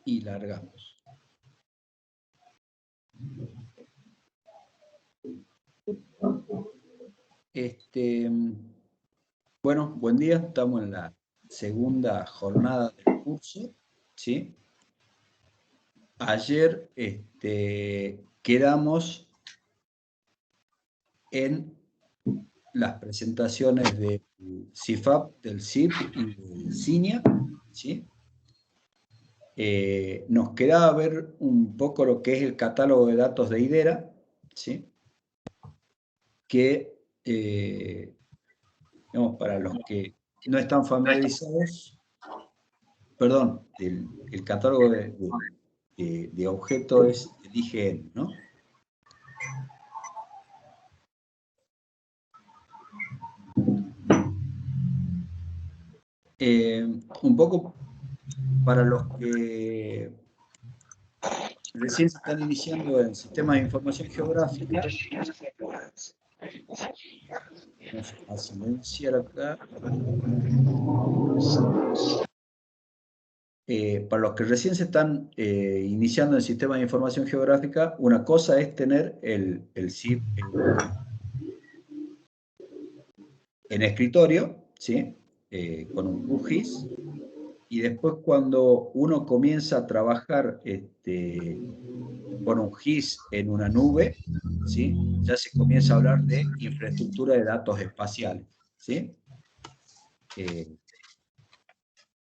Y largamos. Bueno, buen día. Estamos en la segunda jornada del curso, ¿sí? Ayer quedamos en las presentaciones del CIFAP, del CIP y del CINIA, ¿sí? Nos quedaba ver un poco lo que es el catálogo de datos de IDERA, ¿sí? Que, digamos, para los que no están familiarizados, perdón, el catálogo de objetos es el IGN, ¿no? Un poco para los que recién se están iniciando en sistemas de información geográfica, vamos a silenciar acá. Para los que recién se están iniciando en sistemas de información geográfica, una cosa es tener el CIP en escritorio, ¿sí? Con un QGIS, y después cuando uno comienza a trabajar con un GIS en una nube, ¿sí? Ya se comienza a hablar de infraestructura de datos espaciales, ¿sí?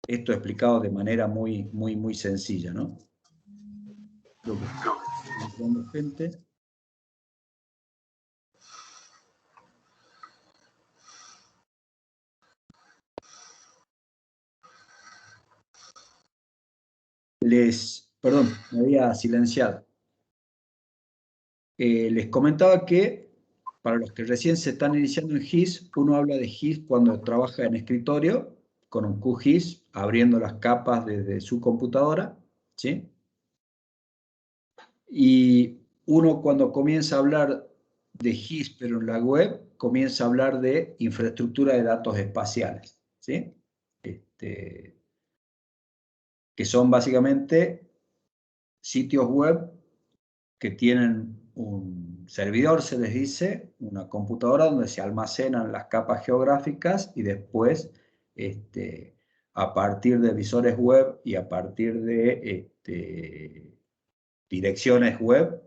Esto explicado de manera muy sencilla, ¿no? Creo que está entrando gente. Perdón, me había silenciado. Les comentaba que para los que recién se están iniciando en GIS, uno habla de GIS cuando trabaja en escritorio, con un QGIS, abriendo las capas desde su computadora, ¿sí? Y uno cuando comienza a hablar de GIS, pero en la web, comienza a hablar de infraestructura de datos espaciales, ¿sí? Que son básicamente sitios web que tienen un servidor, se les dice, una computadora donde se almacenan las capas geográficas y después, a partir de visores web y a partir de direcciones web,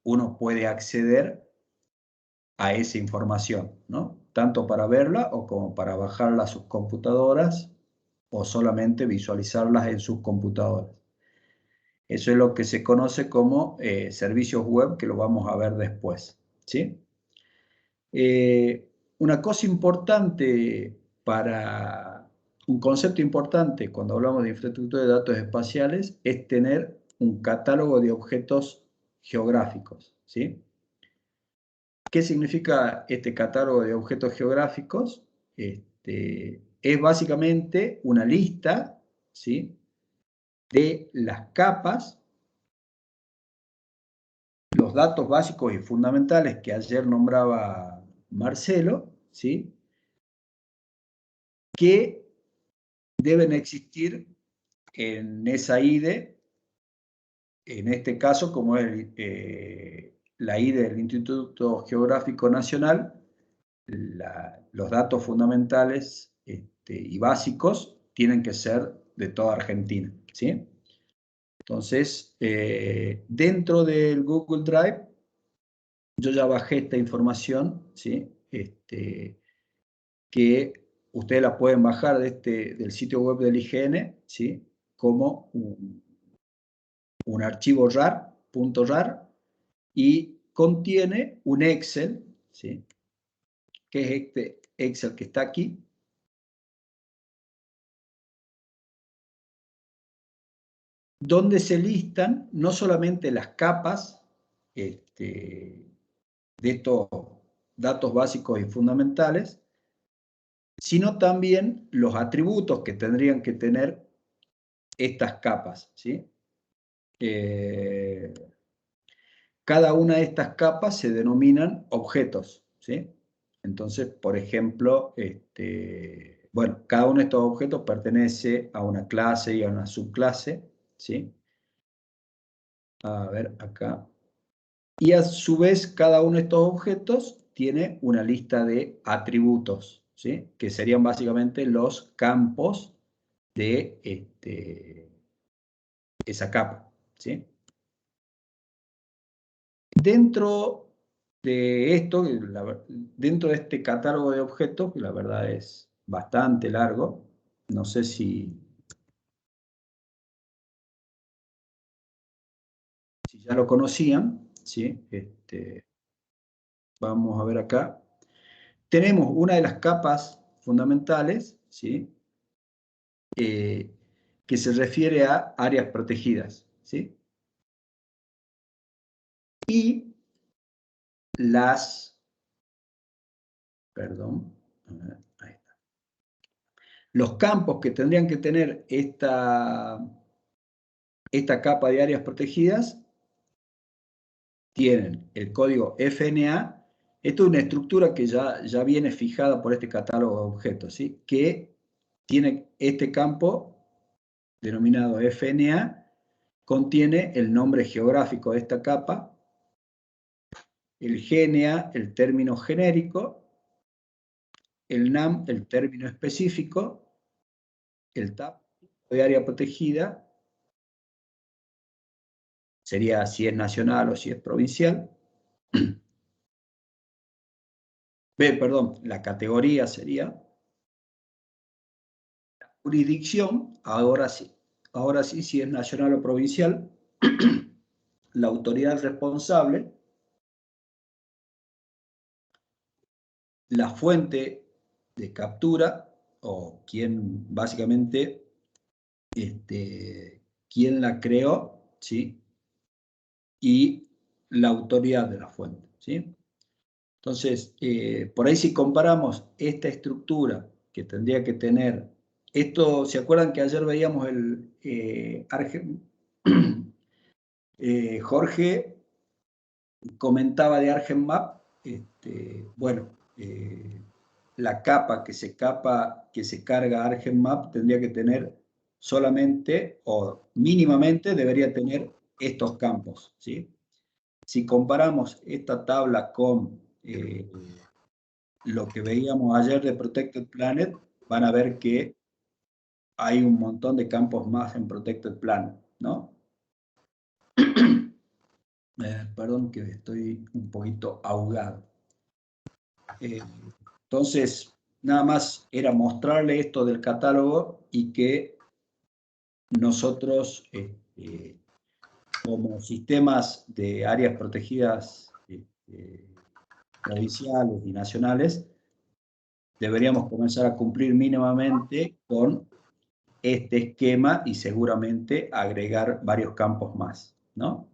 uno puede acceder a esa información, ¿no? Tanto para verla o como para bajarla a sus computadoras o solamente visualizarlas en sus computadoras. Eso es lo que se conoce como servicios web, que lo vamos a ver después, ¿sí? Una cosa importante un concepto importante cuando hablamos de infraestructura de datos espaciales es tener un catálogo de objetos geográficos, ¿sí? ¿Qué significa este catálogo de objetos geográficos? Es básicamente una lista, ¿sí?, de las capas, los datos básicos y fundamentales que ayer nombraba Marcelo, ¿sí?, que deben existir en esa IDE, en este caso, como es la IDE del Instituto Geográfico Nacional, los datos fundamentales y básicos tienen que ser de toda Argentina, ¿sí? Entonces, dentro del Google Drive, yo ya bajé esta información, ¿sí? Que ustedes la pueden bajar del sitio web del IGN, ¿sí?, como un archivo .rar, y contiene un Excel, ¿sí?, que es este Excel que está aquí, donde se listan no solamente las capas de estos datos básicos y fundamentales, sino también los atributos que tendrían que tener estas capas, ¿sí? cada una de estas capas se denominan objetos, ¿sí? Entonces, por ejemplo, bueno, cada uno de estos objetos pertenece a una clase y a una subclase, ¿sí? A ver, acá. Y a su vez, cada uno de estos objetos tiene una lista de atributos, ¿sí? Que serían básicamente los campos de esa capa, ¿sí? Dentro de esto, dentro de este catálogo de objetos, que la verdad es bastante largo, no sé si ya lo conocían, ¿sí? Vamos a ver acá. Tenemos una de las capas fundamentales, ¿sí? Que se refiere a áreas protegidas, ¿sí? Y las, perdón, ahí está. Los campos que tendrían que tener esta capa de áreas protegidas tienen el código FNA. Esto es una estructura que ya viene fijada por este catálogo de objetos, ¿sí? Que tiene este campo denominado FNA, contiene el nombre geográfico de esta capa, el GNA, el término genérico, el NAM, el término específico, el TAP de área protegida, sería si es nacional o si es provincial. Perdón, la categoría sería jurisdicción, ahora sí, si es nacional o provincial, la autoridad responsable, la fuente de captura, o quién, básicamente, quién la creó, ¿sí? Y la autoridad de la fuente, ¿sí? Entonces, por ahí si comparamos esta estructura que tendría que tener, esto, ¿se acuerdan que ayer veíamos el Jorge comentaba de ArgenMap? Bueno, la capa que se carga ArgenMap tendría que tener solamente o mínimamente debería tener estos campos, ¿sí? Si comparamos esta tabla con lo que veíamos ayer de Protected Planet, van a ver que hay un montón de campos más en Protected Planet, ¿no? Perdón que estoy un poquito ahogado. Entonces, nada más era mostrarle esto del catálogo y que nosotros, como sistemas de áreas protegidas provinciales y nacionales, deberíamos comenzar a cumplir mínimamente con este esquema y seguramente agregar varios campos más, ¿no?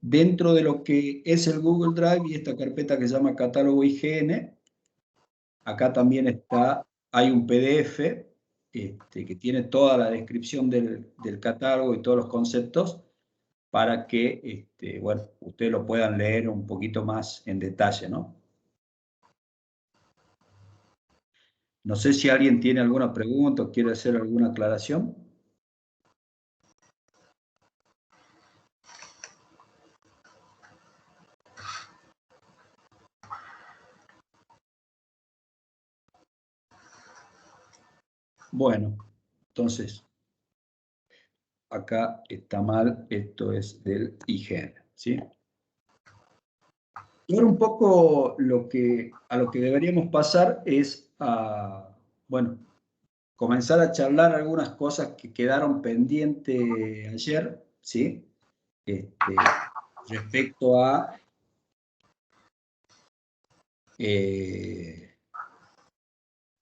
Dentro de lo que es el Google Drive y esta carpeta que se llama Catálogo IGN, acá también hay un PDF que tiene toda la descripción del catálogo y todos los conceptos para que, bueno, ustedes lo puedan leer un poquito más en detalle, ¿no? No sé si alguien tiene alguna pregunta o quiere hacer alguna aclaración. Bueno, entonces, acá está mal, esto es del IGN, ¿sí? Y ahora un poco a lo que deberíamos pasar es a, bueno, comenzar a charlar algunas cosas que quedaron pendientes ayer, ¿sí? Respecto a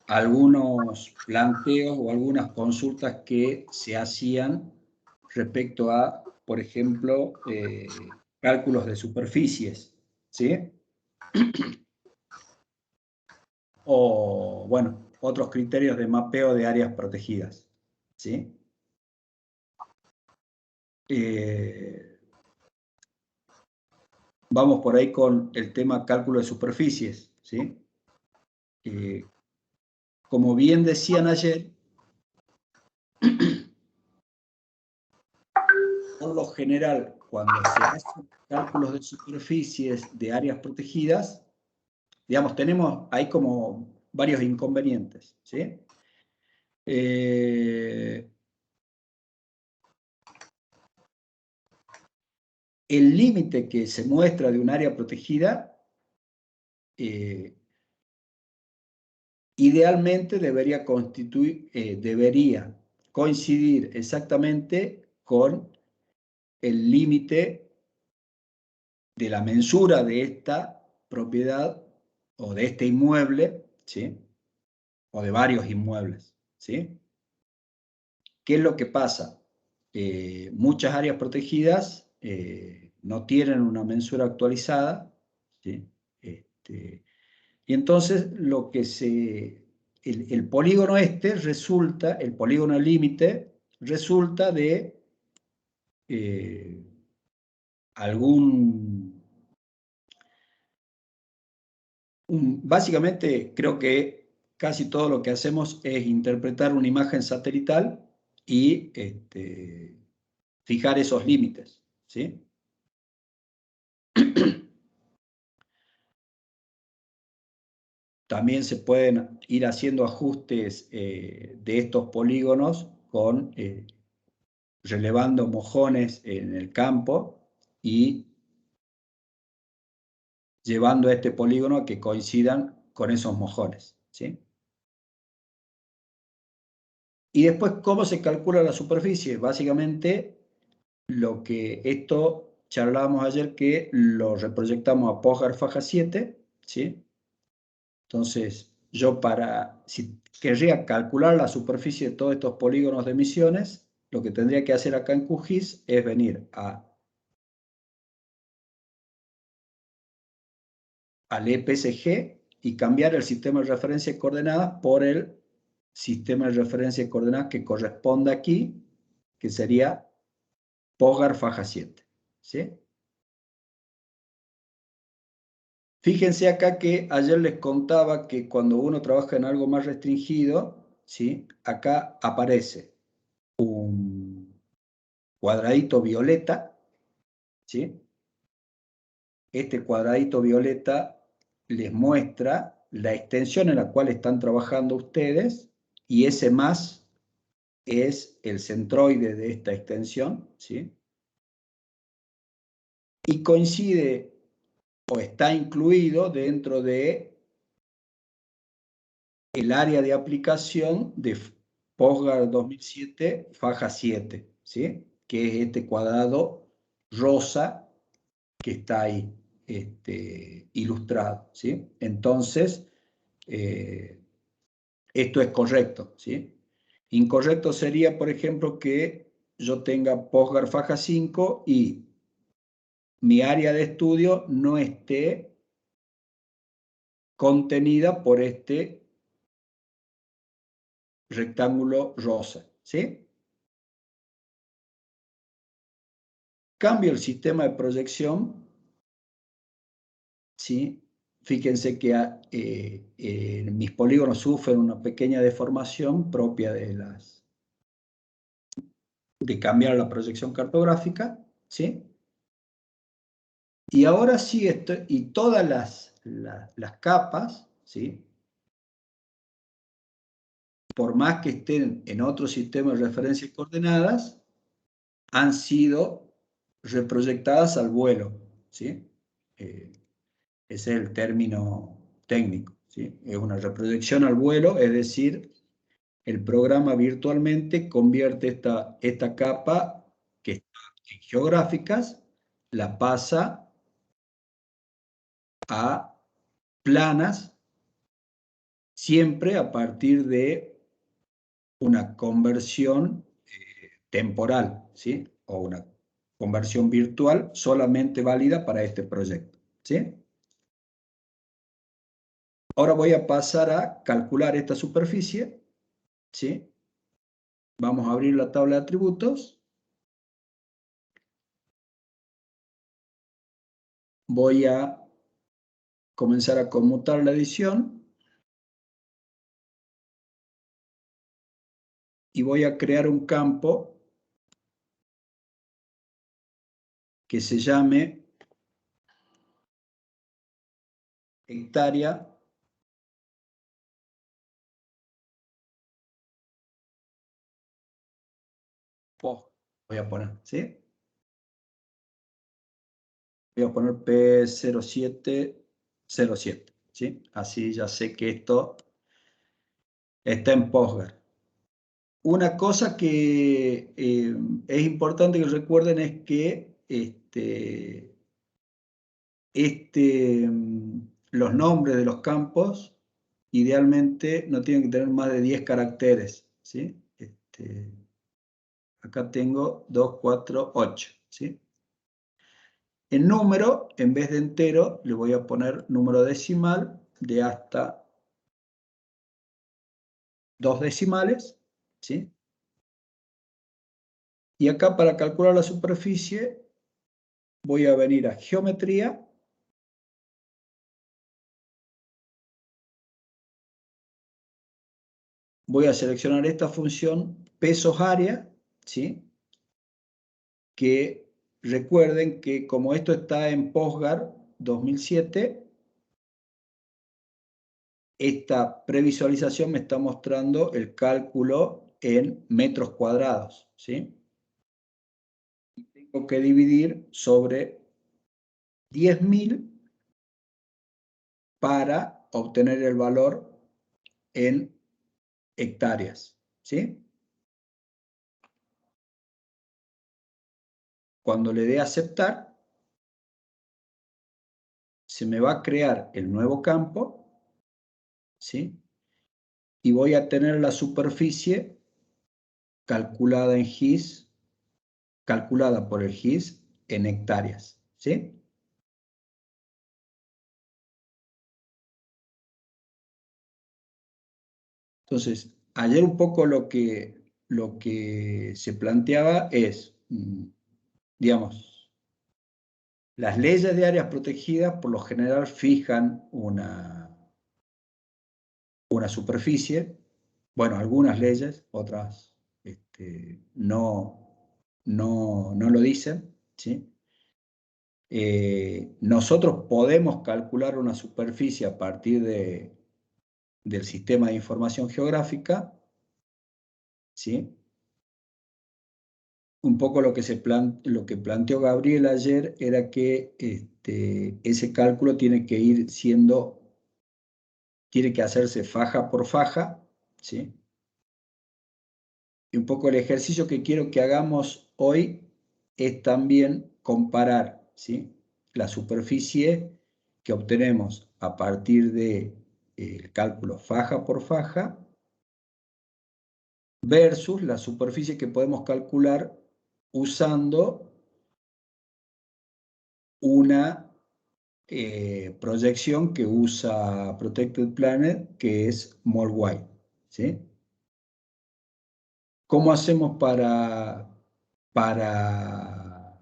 algunos planteos o algunas consultas que se hacían respecto a, por ejemplo, cálculos de superficies, ¿sí? O, bueno, otros criterios de mapeo de áreas protegidas, ¿sí? vamos por ahí con el tema cálculo de superficies, ¿sí? Como bien decían ayer, por lo general, cuando se hacen cálculos de superficies de áreas protegidas, digamos, tenemos ahí como varios inconvenientes, ¿sí? El límite que se muestra de un área protegida idealmente debería coincidir exactamente con el límite de la mensura de esta propiedad o de este inmueble, ¿sí? O de varios inmuebles, ¿sí? ¿Qué es lo que pasa? Muchas áreas protegidas no tienen una mensura actualizada, ¿sí? Y entonces el polígono resulta, el polígono límite, resulta de básicamente creo que casi todo lo que hacemos es interpretar una imagen satelital y fijar esos límites, ¿sí? También se pueden ir haciendo ajustes de estos polígonos relevando mojones en el campo y llevando a este polígono a que coincidan con esos mojones, ¿sí? Y después, ¿cómo se calcula la superficie? Básicamente, esto charlábamos ayer que lo reproyectamos a PostGR faja 7, ¿sí? Entonces, si querría calcular la superficie de todos estos polígonos de emisiones, lo que tendría que hacer acá en QGIS es venir al EPSG y cambiar el sistema de referencia de coordenadas por el sistema de referencia de coordenadas que corresponde aquí, que sería PostGR faja 7, ¿sí? Fíjense acá que ayer les contaba que cuando uno trabaja en algo más restringido, ¿sí? Acá aparece un cuadradito violeta, ¿sí? Este cuadradito violeta les muestra la extensión en la cual están trabajando ustedes y ese más es el centroide de esta extensión, ¿sí? Y coincide o está incluido dentro de el área de aplicación de PostGR 2007 faja 7, ¿sí? Que es este cuadrado rosa que está ahí ilustrado, ¿sí? Entonces, esto es correcto, ¿sí? Incorrecto sería, por ejemplo, que yo tenga PostGR faja 5 y mi área de estudio no esté contenida por este rectángulo rosa, ¿sí? Cambio el sistema de proyección, ¿sí? Fíjense que mis polígonos sufren una pequeña deformación propia de cambiar la proyección cartográfica, ¿sí? Y ahora sí, y todas las capas, ¿sí? Por más que estén en otro sistema de referencia y coordenadas, han sido reproyectadas al vuelo, ¿sí? Ese es el término técnico, ¿sí? Es una reproyección al vuelo, es decir, el programa virtualmente convierte esta capa que está en geográficas, la pasa a planas, siempre a partir de una conversión temporal, ¿sí? O una conversión virtual solamente válida para este proyecto, ¿sí? Ahora voy a pasar a calcular esta superficie, ¿sí? Vamos a abrir la tabla de atributos. voy a comenzar a conmutar la edición y voy a crear un campo que se llame hectárea post. Voy a poner, ¿sí? Voy a poner P0707, ¿sí? Así ya sé que esto está en Postgres. Una cosa que es importante que recuerden es que los nombres de los campos idealmente no tienen que tener más de 10 caracteres, ¿sí? Acá tengo 2, 4, 8, ¿sí? En número, en vez de entero, le voy a poner número decimal de hasta 2 decimales, ¿sí? Y acá para calcular la superficie voy a venir a geometría, voy a seleccionar esta función pesos área, ¿sí? Que recuerden que como esto está en Postgres 2007, esta previsualización me está mostrando el cálculo en metros cuadrados, ¿sí? Y tengo que dividir sobre 10.000 para obtener el valor en hectáreas, ¿sí? Cuando le dé a aceptar, se me va a crear el nuevo campo, ¿sí? Y voy a tener la superficie calculada en GIS, calculada por el GIS en hectáreas, ¿sí? Entonces, ayer un poco lo que se planteaba es, digamos, las leyes de áreas protegidas por lo general fijan una superficie, bueno, algunas leyes, otras no lo dicen, ¿sí? Nosotros podemos calcular una superficie a partir del sistema de información geográfica, ¿sí? Un poco lo que planteó Gabriel ayer era que ese cálculo tiene que ir tiene que hacerse faja por faja, ¿sí? Y un poco el ejercicio que quiero que hagamos hoy es también comparar, ¿sí? La superficie que obtenemos a partir del cálculo faja por faja versus la superficie que podemos calcular usando una proyección que usa Protected Planet, que es MolWhite, ¿sí? ¿Cómo hacemos para, para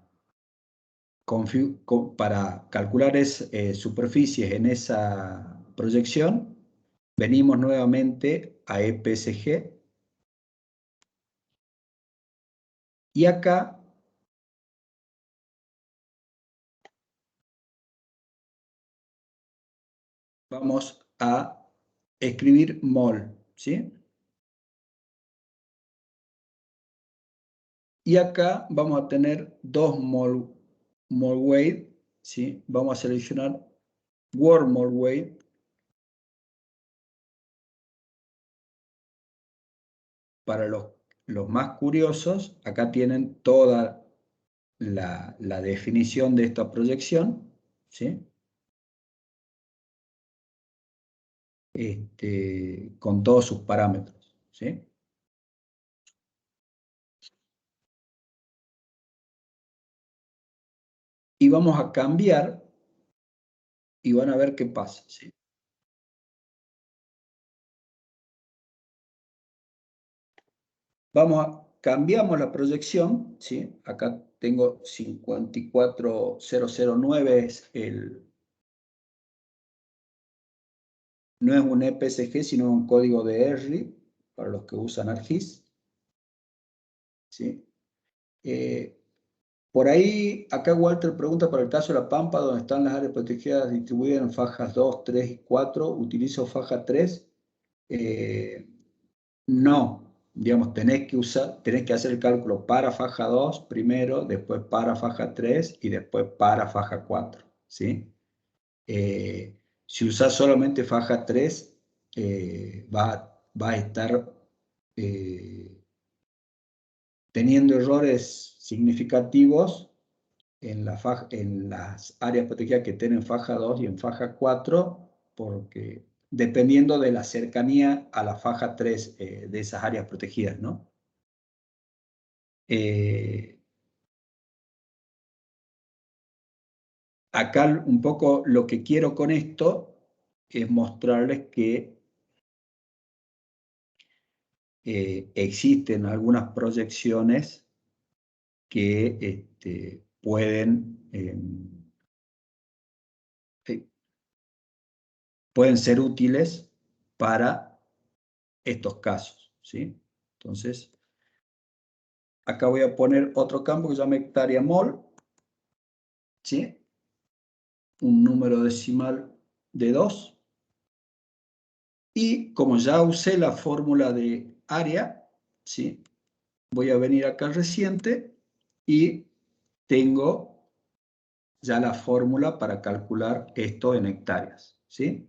calcular superficies en esa proyección? Venimos nuevamente a EPSG y acá vamos a escribir mol, ¿sí? Y acá vamos a tener dos mol weight, ¿sí? Vamos a seleccionar Word mol weight. Para los más curiosos, acá tienen toda la definición de esta proyección, ¿sí? Con todos sus parámetros, ¿sí? Y vamos a cambiar y van a ver qué pasa, ¿sí? Vamos cambiamos la proyección, ¿sí? Acá tengo 54009, no es un EPSG, sino un código de ERLI, para los que usan ArcGIS, ¿sí? Por ahí, acá Walter pregunta para el caso de La Pampa, donde están las áreas protegidas distribuidas en fajas 2, 3 y 4, ¿utilizo faja 3? No, digamos, tenés que hacer el cálculo para faja 2 primero, después para faja 3 y después para faja 4, ¿sí? Si usás solamente faja 3, va a estar teniendo errores significativos en las áreas protegidas que tienen faja 2 y en faja 4, porque dependiendo de la cercanía a la faja 3 de esas áreas protegidas, ¿no? Acá un poco lo que quiero con esto es mostrarles que existen algunas proyecciones que eh, pueden ser útiles para estos casos, ¿sí? Entonces, acá voy a poner otro campo que se llama hectárea mol, ¿sí? Un número decimal de 2. Y como ya usé la fórmula de área, ¿sí? Voy a venir acá al reciente y tengo ya la fórmula para calcular esto en hectáreas, ¿sí?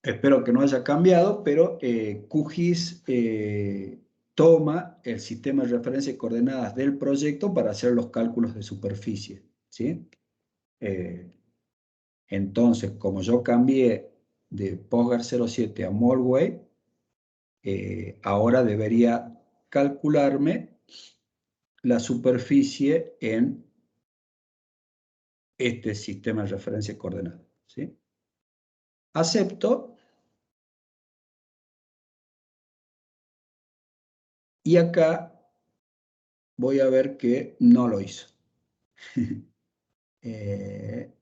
Espero que no haya cambiado, pero QGIS toma el sistema de referencia de coordenadas del proyecto para hacer los cálculos de superficie, ¿sí? Eh, entonces, como yo cambié de PostGres 07 a Molway, ahora debería calcularme la superficie en este sistema de referencia de coordenadas, ¿sí? Acepto. Y acá voy a ver que no lo hizo. Eh,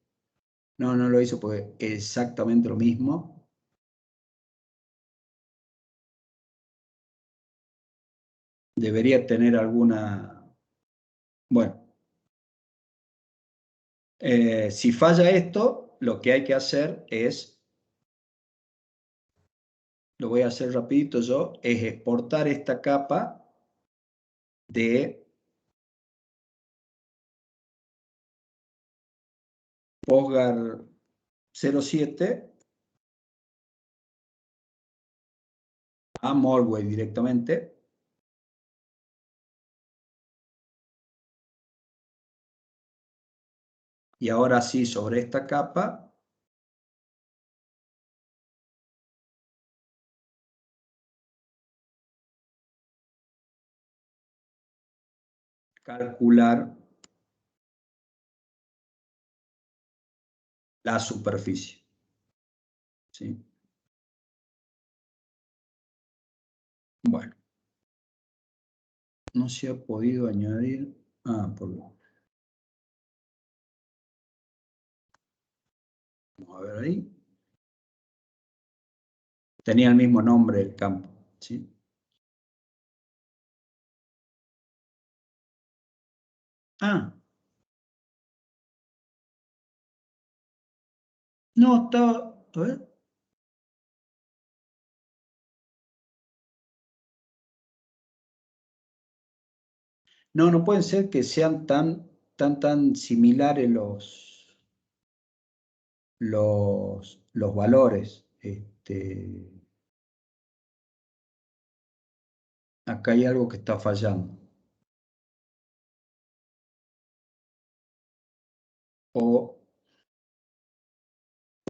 no lo hizo porque es exactamente lo mismo. Debería tener alguna... Bueno, si falla esto, lo que hay que hacer es, lo voy a hacer rapidito yo, es exportar esta capa de PostGres 07 a Molway directamente. Y ahora sí, sobre esta capa, calcular la superficie, ¿sí? Bueno, no se ha podido añadir... Ah, vamos a ver ahí. Tenía el mismo nombre el campo, ¿sí? Ah, no, estaba... A ver. No, no pueden ser que sean tan similares los valores. Acá hay algo que está fallando. O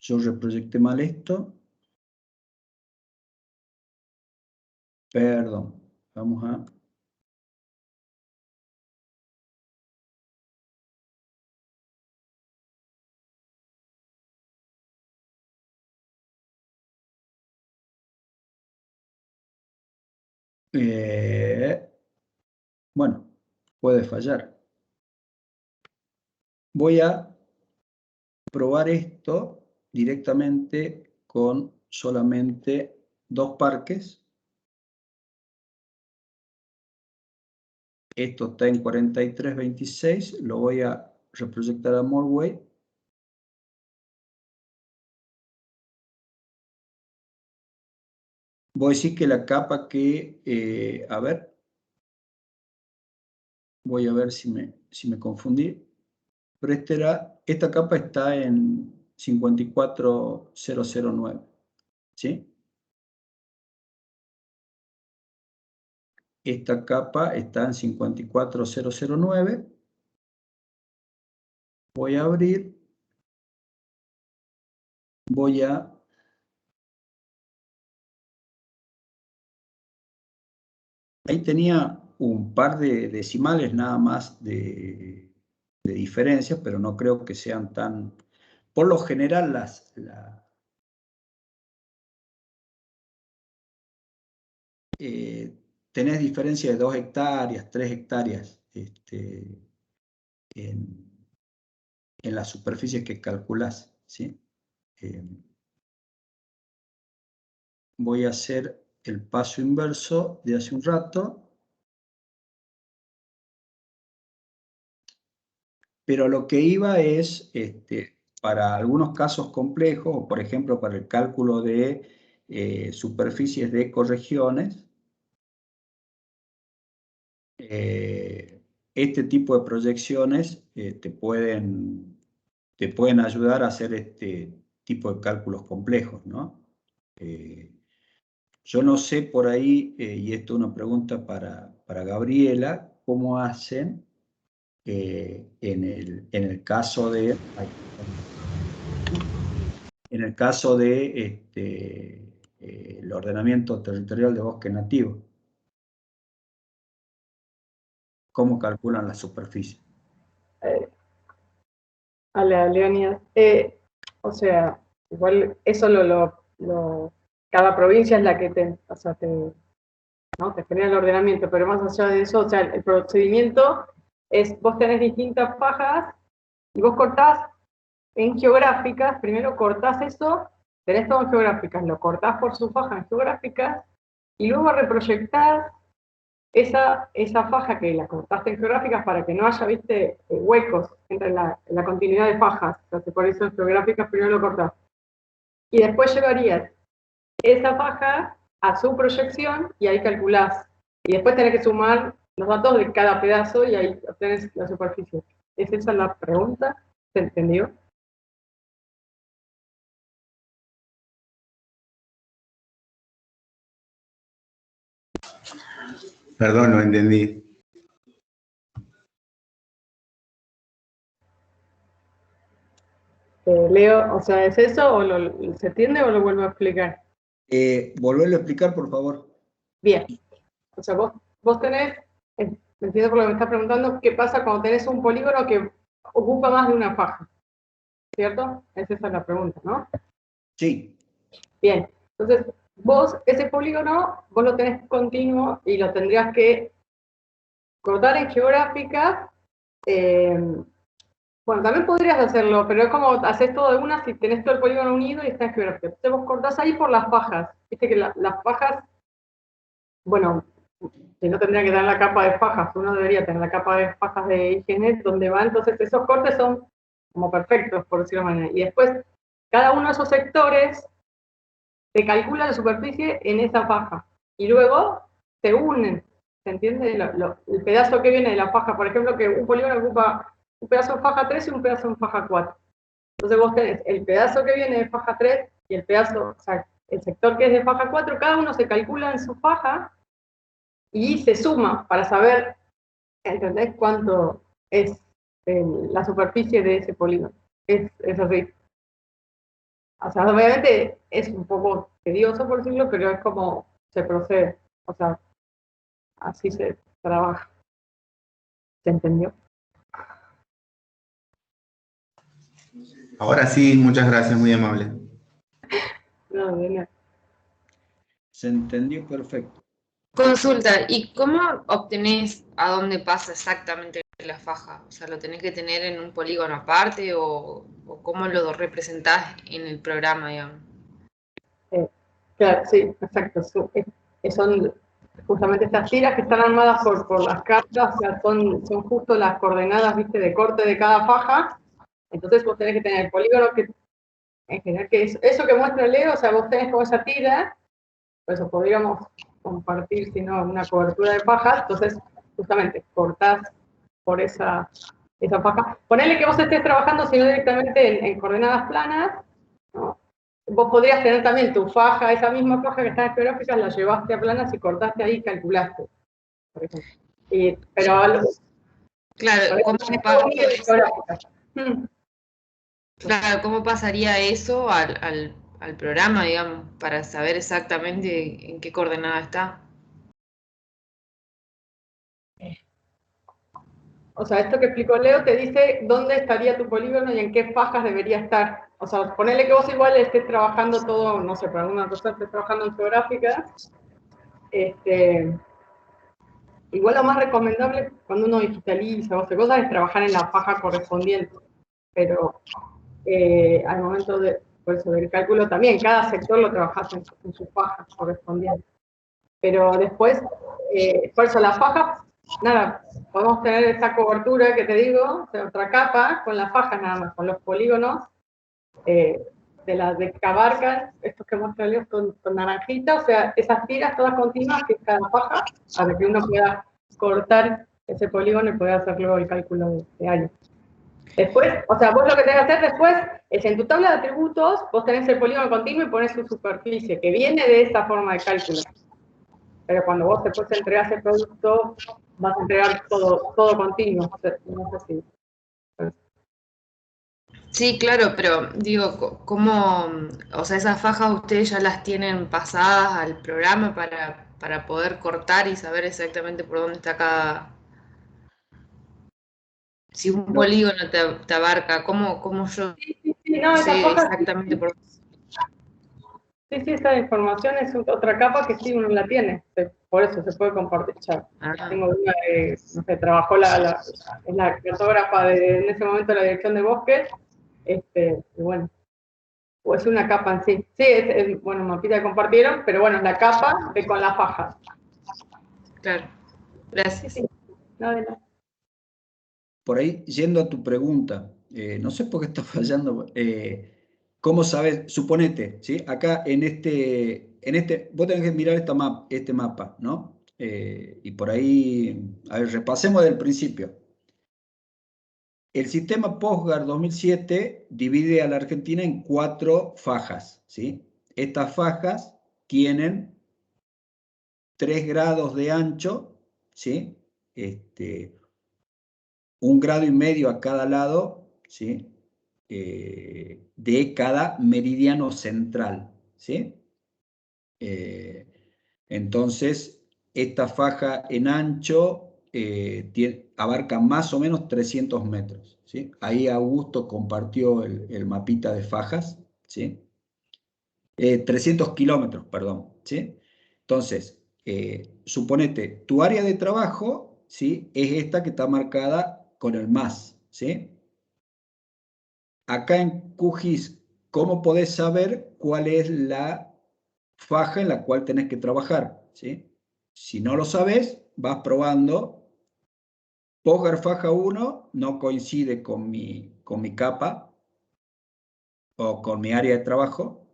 yo reproyecté mal esto. Perdón. Vamos a... Bueno, puede fallar. Voy a probar esto directamente con solamente 2 parques. Esto está en 43.26, lo voy a reproyectar a Morway. Voy a decir que la capa que, a ver, voy a ver si me confundí, pero esta capa está en 54.009, ¿sí? Esta capa está en 54.009. Voy a abrir, voy a... Ahí tenía un par de decimales nada más de diferencias, pero no creo que sean tan... Por lo general, tenés diferencia de 2 hectáreas, 3 hectáreas en las superficies que calculás, ¿sí? Voy a hacer el paso inverso de hace un rato. Pero lo que iba es, para algunos casos complejos, por ejemplo, para el cálculo de superficies de ecorregiones, este tipo de proyecciones te pueden ayudar a hacer este tipo de cálculos complejos, ¿no? Yo no sé por ahí, y esto es una pregunta para Gabriela, cómo hacen en el caso de... En el caso de el ordenamiento territorial de bosque nativo, ¿cómo calculan la superficie? Hola, Leonidas. O sea, igual eso cada provincia es la que o sea, ¿no? te genera el ordenamiento, pero más allá de eso, o sea, el procedimiento es, vos tenés distintas fajas y vos cortás en geográficas, primero cortás eso, tenés todo en geográficas, lo cortás por su faja en geográficas y luego reproyectás esa faja que la cortaste en geográficas para que no haya, viste, huecos entre la continuidad de fajas. Entonces, por eso en geográficas primero lo cortás. Y después llevarías esa faja a su proyección y ahí calculás. Y después tenés que sumar los datos de cada pedazo y ahí obtenés la superficie. ¿Es esa la pregunta? ¿Se entendió? Perdón, no entendí. Leo, o sea, ¿es eso o se entiende o lo vuelvo a explicar? Volverlo a explicar, por favor. Bien. O sea, vos tenés, me entiendo por lo que me estás preguntando, ¿qué pasa cuando tenés un polígono que ocupa más de una faja? ¿Cierto? Esa es la pregunta, ¿no? Sí. Bien. Entonces, vos, ese polígono, vos lo tenés continuo y lo tendrías que cortar en geográficas. Bueno, también podrías hacerlo, pero es como haces todo de una si tenés todo el polígono unido y está en geográfica. Entonces vos cortás ahí por las fajas. Viste que las fajas, bueno, si no tendría que dar la capa de fajas, uno debería tener la capa de fajas de higiene donde va, entonces esos cortes son como perfectos, por decirlo de alguna manera. Y después, cada uno de esos sectores te calcula la superficie en esa faja. Y luego se unen, ¿se entiende? El pedazo que viene de la faja, por ejemplo, que un polígono ocupa un pedazo en faja 3 y un pedazo en faja 4. Entonces vos tenés el pedazo que viene de faja 3 y el pedazo, o sea, el sector que es de faja 4, cada uno se calcula en su faja y se suma para saber, ¿entendés? Cuánto es la superficie de ese polígono. Es así. O sea, obviamente es un poco tedioso por decirlo, pero es como se procede. O sea, así se trabaja. ¿Se entendió? Ahora sí, muchas gracias, muy amable. No, de nada. Se entendió perfecto. Consulta, ¿y cómo obtenés a dónde pasa exactamente la faja? O sea, ¿lo tenés que tener en un polígono aparte o cómo lo representás en el programa, digamos? Claro, sí, exacto. Son justamente estas tiras que están armadas por las capas, o sea, son justo las coordenadas, ¿viste?, de corte de cada faja. Entonces vos tenés que tener el polígono que, en general, que es eso que muestra Leo, o sea, vos tenés como esa tira, por eso podríamos compartir, si no, una cobertura de fajas, entonces justamente cortás por esa faja. Ponele que vos estés trabajando, si no directamente en coordenadas planas, ¿no? Vos podrías tener también tu faja, esa misma faja que está en geográficas, la llevaste a planas y cortaste ahí y calculaste, por ejemplo. Pero Claro, claro, ¿cómo pasaría eso al programa, digamos, para saber exactamente en qué coordenada está? o sea, esto que explicó Leo te dice dónde estaría tu polígono y en qué fajas debería estar. O sea, ponele que vos igual estés trabajando todo, no sé, por alguna cosa estés trabajando en geográficas. Igual lo más recomendable cuando uno digitaliza o hace cosas es trabajar en la faja correspondiente. Pero al momento por eso, del cálculo también, cada sector lo trabajas en sus fajas correspondientes. Pero después, por eso las fajas, nada, podemos tener esa cobertura que te digo, o sea, otra capa con las fajas nada más, con los polígonos de las de que abarcan, estos que muestra Leo con naranjita, o sea, esas tiras todas continuas que es cada faja, para que uno pueda cortar ese polígono y pueda hacer luego el cálculo de año. Después, o sea, vos lo que tenés que hacer después es en tu tabla de atributos, vos tenés el polígono continuo y pones su superficie, que viene de esa forma de cálculo. Pero cuando vos después entregas el producto, vas a entregar todo continuo. No sé si. Sí, claro, pero digo, ¿cómo, o sea, esas fajas ustedes ya las tienen pasadas al programa para poder cortar y saber exactamente por dónde está cada... Si un polígono te abarca, ¿cómo yo Sí, no, sé esas fajas, exactamente por dónde? sí, esta información es otra capa que sí uno la tiene, por eso se puede compartir. Ya. Tengo una que, no sé, trabajó es la cartógrafa en ese momento de la dirección de bosques, y bueno, o es una capa en sí. Sí, bueno, mapita que compartieron, pero bueno, es la capa con las fajas. Claro, gracias. Sí, no, de nada. Por ahí, yendo a tu pregunta, no sé por qué está fallando. ¿Cómo sabes? Suponete, ¿sí? Acá en este, vos tenés que mirar este mapa, ¿no? Y por ahí, a ver, repasemos del principio. El sistema PostGar 2007 divide a la Argentina en 4 fajas, ¿sí? Estas fajas tienen 3 grados de ancho, ¿sí? 1,5 grados a cada lado, ¿sí? De cada meridiano central, ¿sí? Entonces, esta faja en ancho abarca más o menos 300 metros, ¿sí? Ahí Augusto compartió el mapita de fajas, ¿sí? 300 kilómetros, perdón, ¿sí? Entonces, suponete, tu área de trabajo, ¿sí? Es esta que está marcada con el más, ¿sí? Acá en QGIS, ¿cómo podés saber cuál es la faja en la cual tenés que trabajar? ¿Sí? Si no lo sabes, vas probando. PostGar faja 1 no coincide con mi capa o con mi área de trabajo.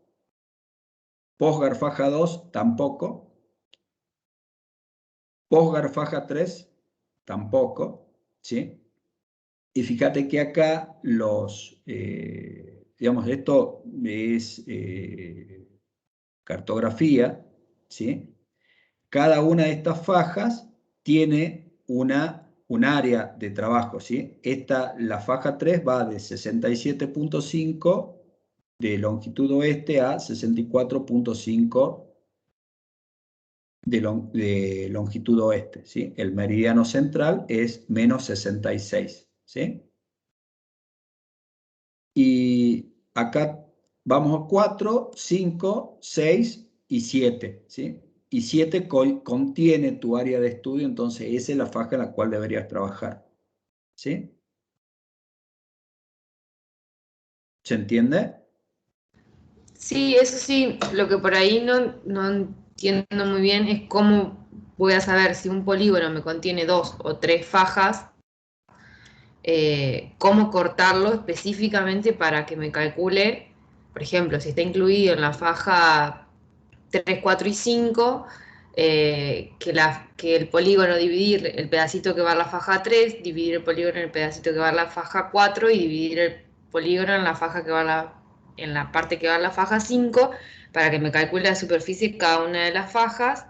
PostGar faja 2 tampoco. PostGar faja 3 tampoco. ¿Sí? Y fíjate que acá digamos, esto es cartografía, ¿sí? Cada una de estas fajas tiene un área de trabajo, ¿sí? La faja 3 va de 67.5 de longitud oeste a 64.5 de longitud oeste, ¿sí? El meridiano central es menos 66, ¿sí? Y acá vamos a 4, 5, 6 y 7, ¿sí? y 7 contiene tu área de estudio, entonces esa es la faja en la cual deberías trabajar. ¿Sí? ¿Se entiende? Sí, eso sí, lo que por ahí no entiendo muy bien es cómo voy a saber si un polígono me contiene 2 o 3 fajas, cómo cortarlo específicamente para que me calcule, por ejemplo, si está incluido en la faja 3, 4 y 5, que el polígono dividir el pedacito que va a la faja 3, dividir el polígono en el pedacito que va a la faja 4 y dividir el polígono en la faja que va en la parte que va a la faja 5 para que me calcule la superficie de cada una de las fajas,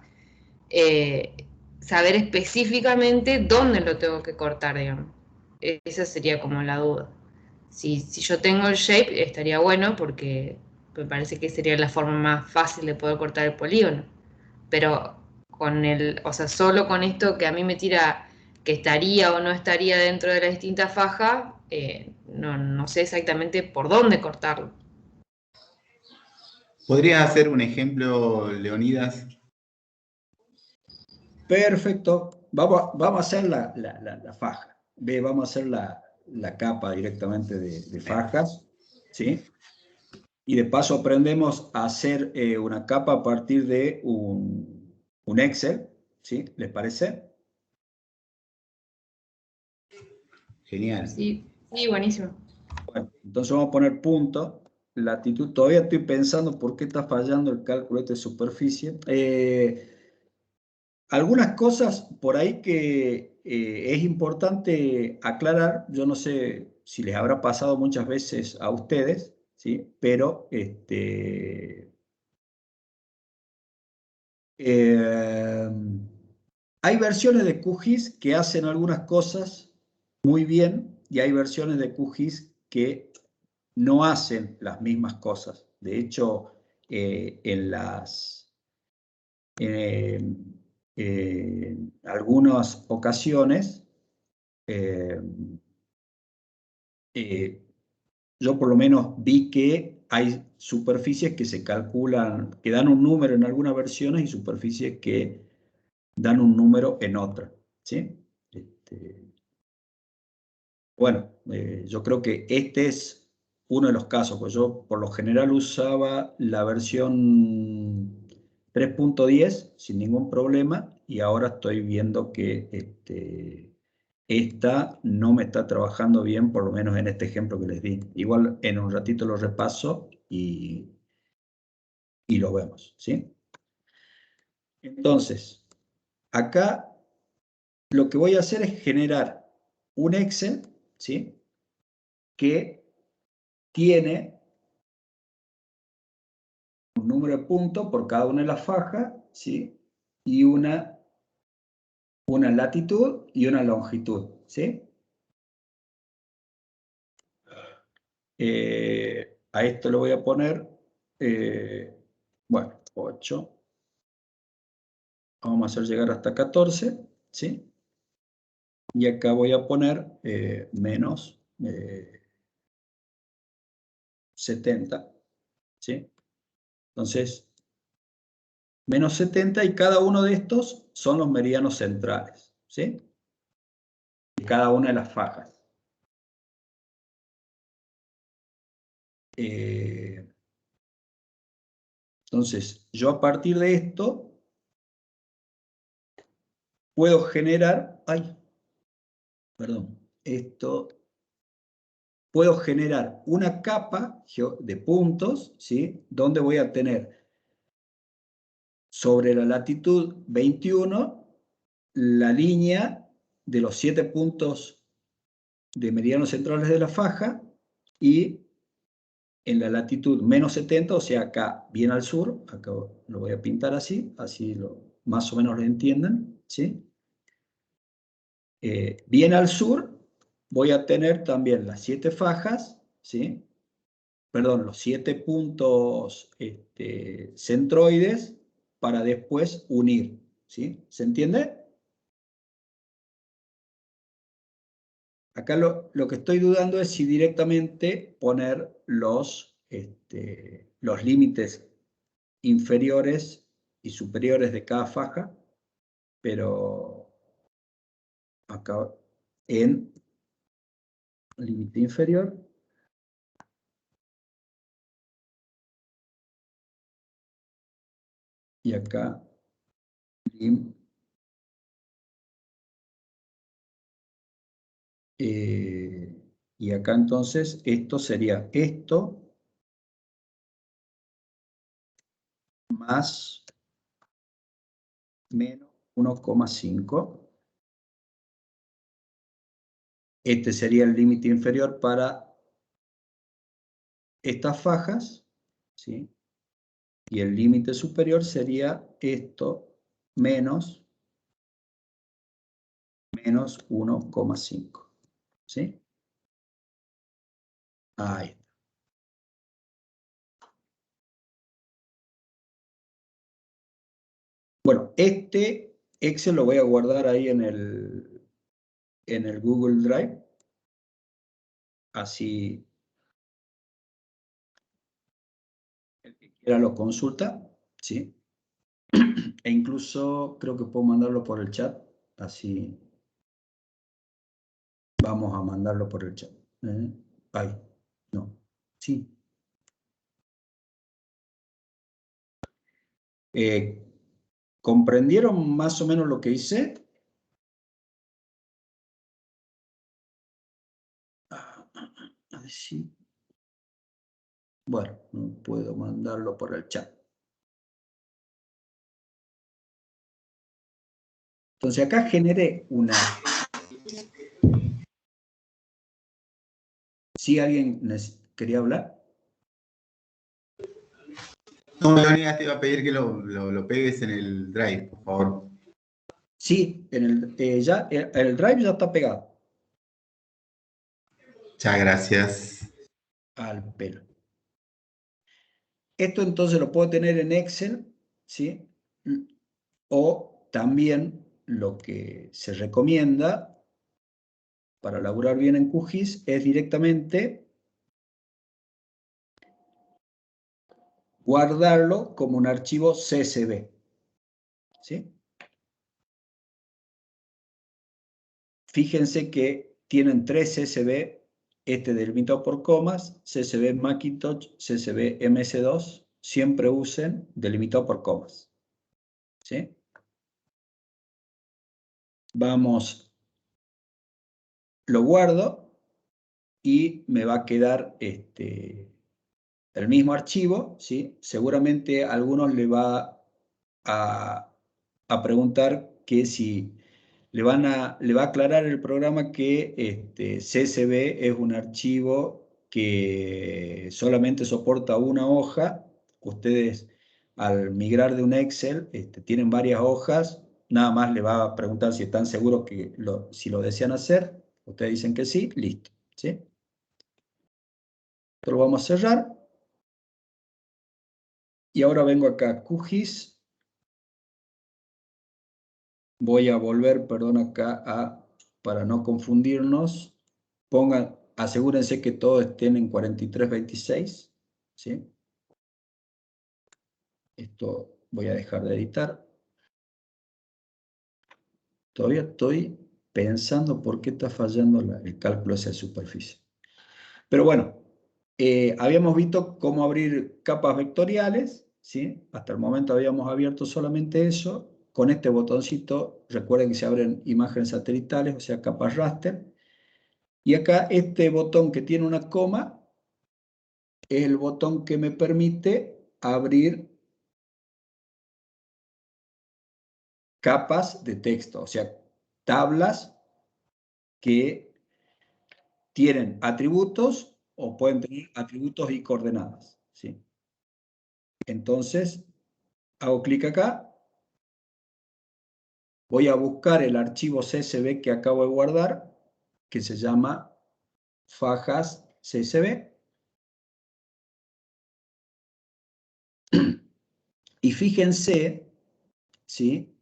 saber específicamente dónde lo tengo que cortar, digamos. Esa sería como la duda. Si yo tengo el shape, estaría bueno porque me parece que sería la forma más fácil de poder cortar el polígono. Pero o sea, solo con esto que a mí me tira que estaría o no estaría dentro de las distintas fajas, no sé exactamente por dónde cortarlo. ¿Podrías hacer un ejemplo, Leonidas? Perfecto. Vamos a hacer la faja. Vamos a hacer la capa directamente de fajas. ¿Sí? Y de paso aprendemos a hacer una capa a partir de un Excel. ¿Sí? ¿Les parece? Genial. Sí, sí, buenísimo. Bueno, entonces vamos a poner punto. Latitud. Todavía estoy pensando por qué está fallando el cálculo de superficie. Algunas cosas por ahí que es importante aclarar, yo no sé si les habrá pasado muchas veces a ustedes, ¿sí? Pero eh, hay versiones de QGIS que hacen algunas cosas muy bien y hay versiones de QGIS que no hacen las mismas cosas. De hecho, en algunas ocasiones, eh, yo por lo menos vi que hay superficies que se calculan, que dan un número en algunas versiones y superficies que dan un número en otras. ¿Sí? Bueno, yo creo que este es uno de los casos, pues yo por lo general usaba la versión 3.10 sin ningún problema y ahora estoy viendo que esta no me está trabajando bien, por lo menos en este ejemplo que les di. Igual en un ratito lo repaso y lo vemos, ¿sí? Entonces, acá lo que voy a hacer es generar un Excel, ¿sí? Que tiene un número de puntos por cada una de las fajas, ¿sí? Y una latitud y una longitud, ¿sí? A esto le voy a poner, bueno, 8. Vamos a hacer llegar hasta 14, ¿sí? Y acá voy a poner menos 70, ¿sí? Entonces, menos 70 y cada uno de estos son los meridianos centrales, ¿sí? De cada una de las fajas. Entonces, yo a partir de esto puedo generar, puedo generar una capa de puntos, ¿sí? Donde voy a tener sobre la latitud 21 la línea de los 7 puntos de meridianos centrales de la faja y en la latitud menos 70, o sea, acá bien al sur, acá lo voy a pintar así más o menos lo entiendan, ¿sí? Bien al sur voy a tener también las 7 fajas, ¿sí? Perdón, los 7 puntos centroides para después unir, ¿sí? ¿Se entiende? Acá lo que estoy dudando es si directamente poner los límites inferiores y superiores de cada faja, pero acá en límite inferior. Y acá lim, y acá entonces esto sería esto más menos 1,5. Este sería el límite inferior para estas fajas, ¿sí? Y el límite superior sería esto menos 1,5. ¿Sí? Ahí está. Bueno, este Excel lo voy a guardar ahí en el Google Drive. Así el que quiera lo consulta, ¿sí? E incluso creo que puedo mandarlo por el chat, así vamos a mandarlo por el chat. Ahí, no, sí. ¿Comprendieron más o menos lo que hice? A ver si... Bueno, no puedo mandarlo por el chat. Entonces acá generé una... ¿Sí alguien quería hablar? No, Leonidas, te iba a pedir que lo pegues en el Drive, por favor. Sí, el Drive ya está pegado. Muchas gracias. Al pelo. Esto entonces lo puedo tener en Excel, ¿sí? O también lo que se recomienda para elaborar bien en QGIS es directamente guardarlo como un archivo CSV, ¿sí? Fíjense que tienen 3 CSV, este delimitado por comas, CSV Macintosh, CSV MS2, siempre usen delimitado por comas, ¿sí? Vamos, lo guardo y me va a quedar el mismo archivo, ¿sí? Seguramente a algunos le va a preguntar que si le va a aclarar el programa que CSV es un archivo que solamente soporta una hoja. Ustedes al migrar de un Excel tienen varias hojas, nada más le va a preguntar si están seguros que si lo desean hacer. Ustedes dicen que sí, listo, ¿sí? Esto lo vamos a cerrar. Y ahora vengo acá a QGIS. Voy a volver, perdón, acá para no confundirnos. Asegúrense que todos estén en 4326. ¿Sí? Esto voy a dejar de editar. Todavía estoy pensando por qué está fallando el cálculo hacia superficie. Pero bueno, habíamos visto cómo abrir capas vectoriales, ¿sí? Hasta el momento habíamos abierto solamente eso. Con este botoncito, recuerden que se abren imágenes satelitales, o sea, capas raster. Y acá este botón que tiene una coma es el botón que me permite abrir capas de texto, o sea, tablas que tienen atributos o pueden tener atributos y coordenadas, ¿sí? Entonces, hago clic acá, voy a buscar el archivo CSV que acabo de guardar, que se llama fajas CSV. Y fíjense, ¿sí?,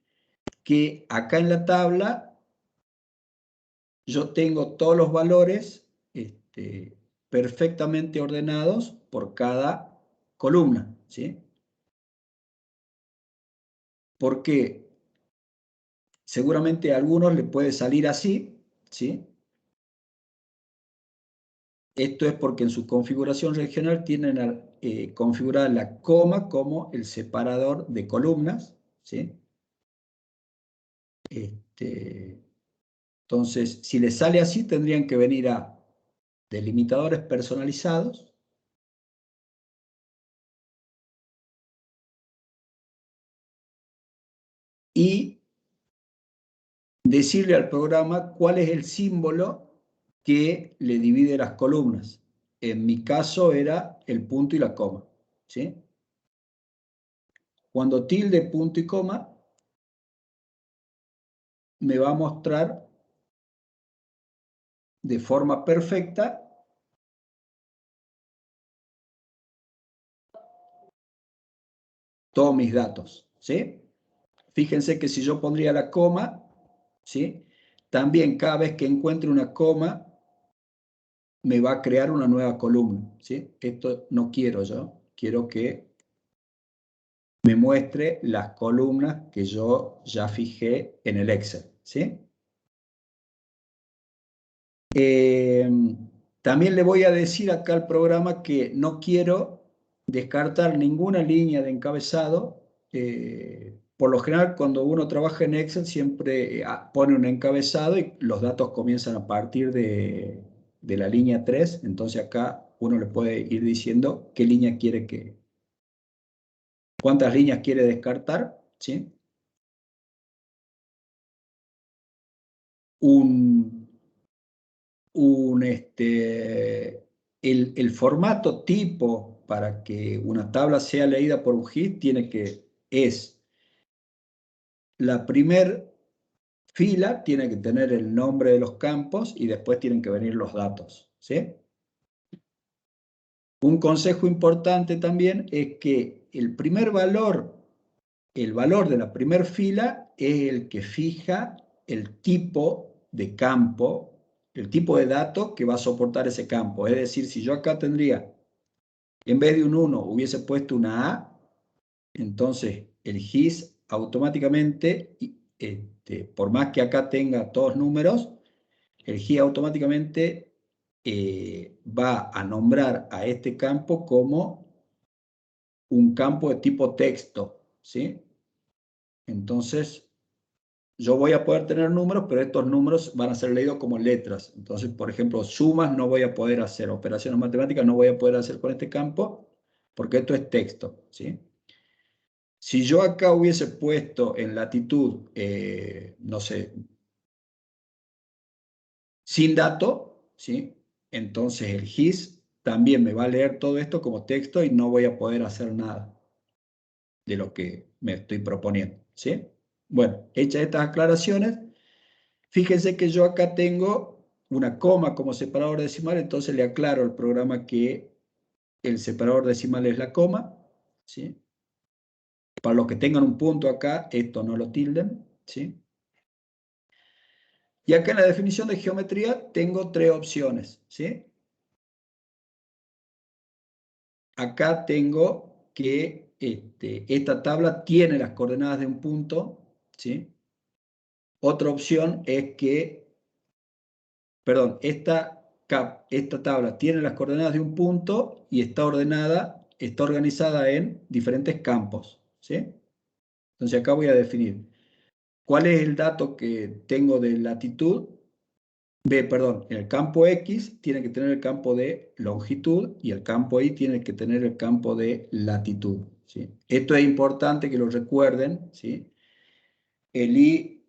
que acá en la tabla yo tengo todos los valores perfectamente ordenados por cada columna, ¿sí? porque seguramente a algunos les puede salir así, ¿sí? Esto es porque en su configuración regional tienen configurada la coma como el separador de columnas, ¿sí? Entonces, si les sale así, tendrían que venir a delimitadores personalizados, y decirle al programa cuál es el símbolo que le divide las columnas. En mi caso era el punto y la coma, ¿sí? Cuando tilde punto y coma, me va a mostrar de forma perfecta todos mis datos, ¿sí? Fíjense que si yo pondría la coma, ¿sí? También cada vez que encuentre una coma, me va a crear una nueva columna, ¿sí? Esto no quiero yo, quiero que me muestre las columnas que yo ya fijé en el Excel, ¿sí? También le voy a decir acá al programa que no quiero descartar ninguna línea de encabezado. Por lo general, cuando uno trabaja en Excel, siempre pone un encabezado y los datos comienzan a partir de la línea 3. Entonces acá uno le puede ir diciendo qué línea quiere cuántas líneas quiere descartar, ¿sí? El formato tipo para que una tabla sea leída por un GIS es la primer fila tiene que tener el nombre de los campos y después tienen que venir los datos, ¿sí? Un consejo importante también es que el valor de la primera fila es el que fija el tipo de campo, el tipo de dato que va a soportar ese campo. Es decir, si yo acá tendría, en vez de un 1, hubiese puesto una A, entonces el GIS automáticamente, por más que acá tenga todos números, el GIS automáticamente va a nombrar a este campo como un campo de tipo texto, ¿sí? Entonces, yo voy a poder tener números, pero estos números van a ser leídos como letras. Entonces, por ejemplo, sumas no voy a poder hacer, operaciones matemáticas no voy a poder hacer con este campo, porque esto es texto, ¿sí? Si yo acá hubiese puesto en latitud, no sé, sin dato, ¿sí? Entonces el GIS también me va a leer todo esto como texto y no voy a poder hacer nada de lo que me estoy proponiendo, ¿sí? Bueno, hechas estas aclaraciones, fíjense que yo acá tengo una coma como separador decimal, entonces le aclaro al programa que el separador decimal es la coma, ¿sí? Para los que tengan un punto acá, esto no lo tilden, ¿sí? Y acá en la definición de geometría tengo tres opciones, ¿sí? Acá tengo que esta tabla tiene las coordenadas de un punto, ¿sí? Otra opción es que, perdón, esta tabla tiene las coordenadas de un punto y está organizada en diferentes campos, ¿sí? Entonces acá voy a definir cuál es el dato que tengo de latitud. Perdón, en el campo X tiene que tener el campo de longitud y el campo Y tiene que tener el campo de latitud, ¿sí? Esto es importante que lo recuerden, ¿sí? El Y,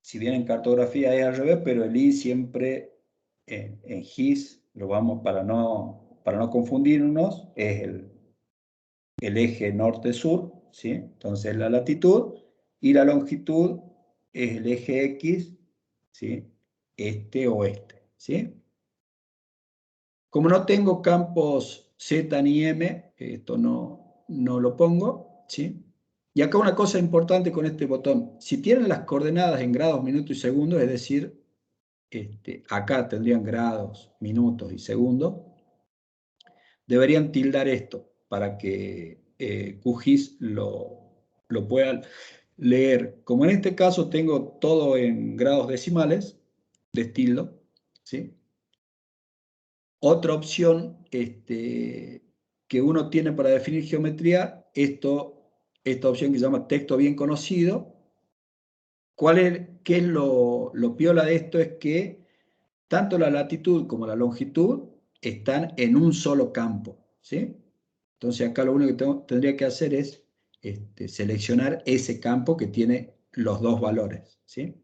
si bien en cartografía es al revés, pero el Y siempre en GIS, lo vamos para no confundirnos, es el eje norte-sur, ¿sí? Entonces la latitud y la longitud es el eje X, ¿sí? Este-oeste, ¿sí? Como no tengo campos Z ni M, esto no lo pongo, ¿sí? Y acá una cosa importante con este botón, si tienen las coordenadas en grados, minutos y segundos, es decir, acá tendrían grados, minutos y segundos, deberían tildar esto para que QGIS lo pueda leer. Como en este caso tengo todo en grados decimales de estilo, ¿sí? Otra opción que uno tiene para definir geometría, esta opción que se llama texto bien conocido. ¿Qué es lo piola de esto? Es que tanto la latitud como la longitud están en un solo campo, ¿sí? Entonces acá lo único que tendría que hacer es seleccionar ese campo que tiene los dos valores, ¿sí?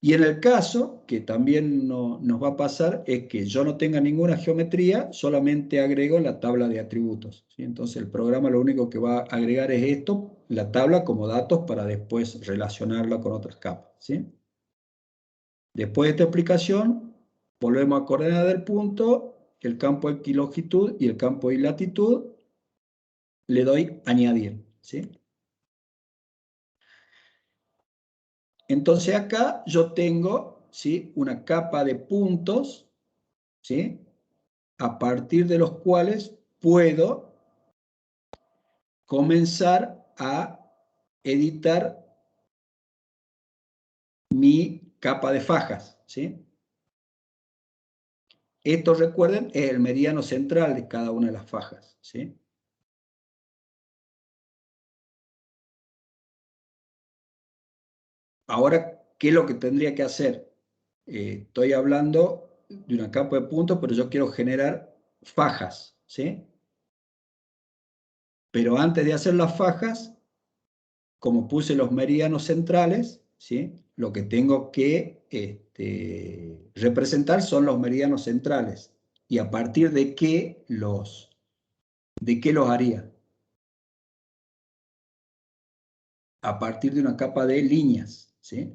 Y en el caso, que también nos va a pasar, es que yo no tenga ninguna geometría, solamente agrego la tabla de atributos, ¿sí? Entonces el programa lo único que va a agregar es esto, la tabla como datos para después relacionarla con otras capas, ¿sí? Después de esta explicación, volvemos a coordenar del punto, el campo de longitud y el campo de latitud, le doy añadir, ¿sí? Entonces acá yo tengo, ¿sí?, una capa de puntos, ¿sí?, a partir de los cuales puedo comenzar a editar mi capa de fajas, ¿sí? Esto, recuerden, es el meridiano central de cada una de las fajas, ¿sí? Ahora, ¿qué es lo que tendría que hacer? Estoy hablando de una capa de puntos, pero yo quiero generar fajas, ¿sí? Pero antes de hacer las fajas, como puse los meridianos centrales, ¿sí?, lo que tengo que representar son los meridianos centrales. ¿Y a partir de qué los haría? A partir de una capa de líneas, ¿sí?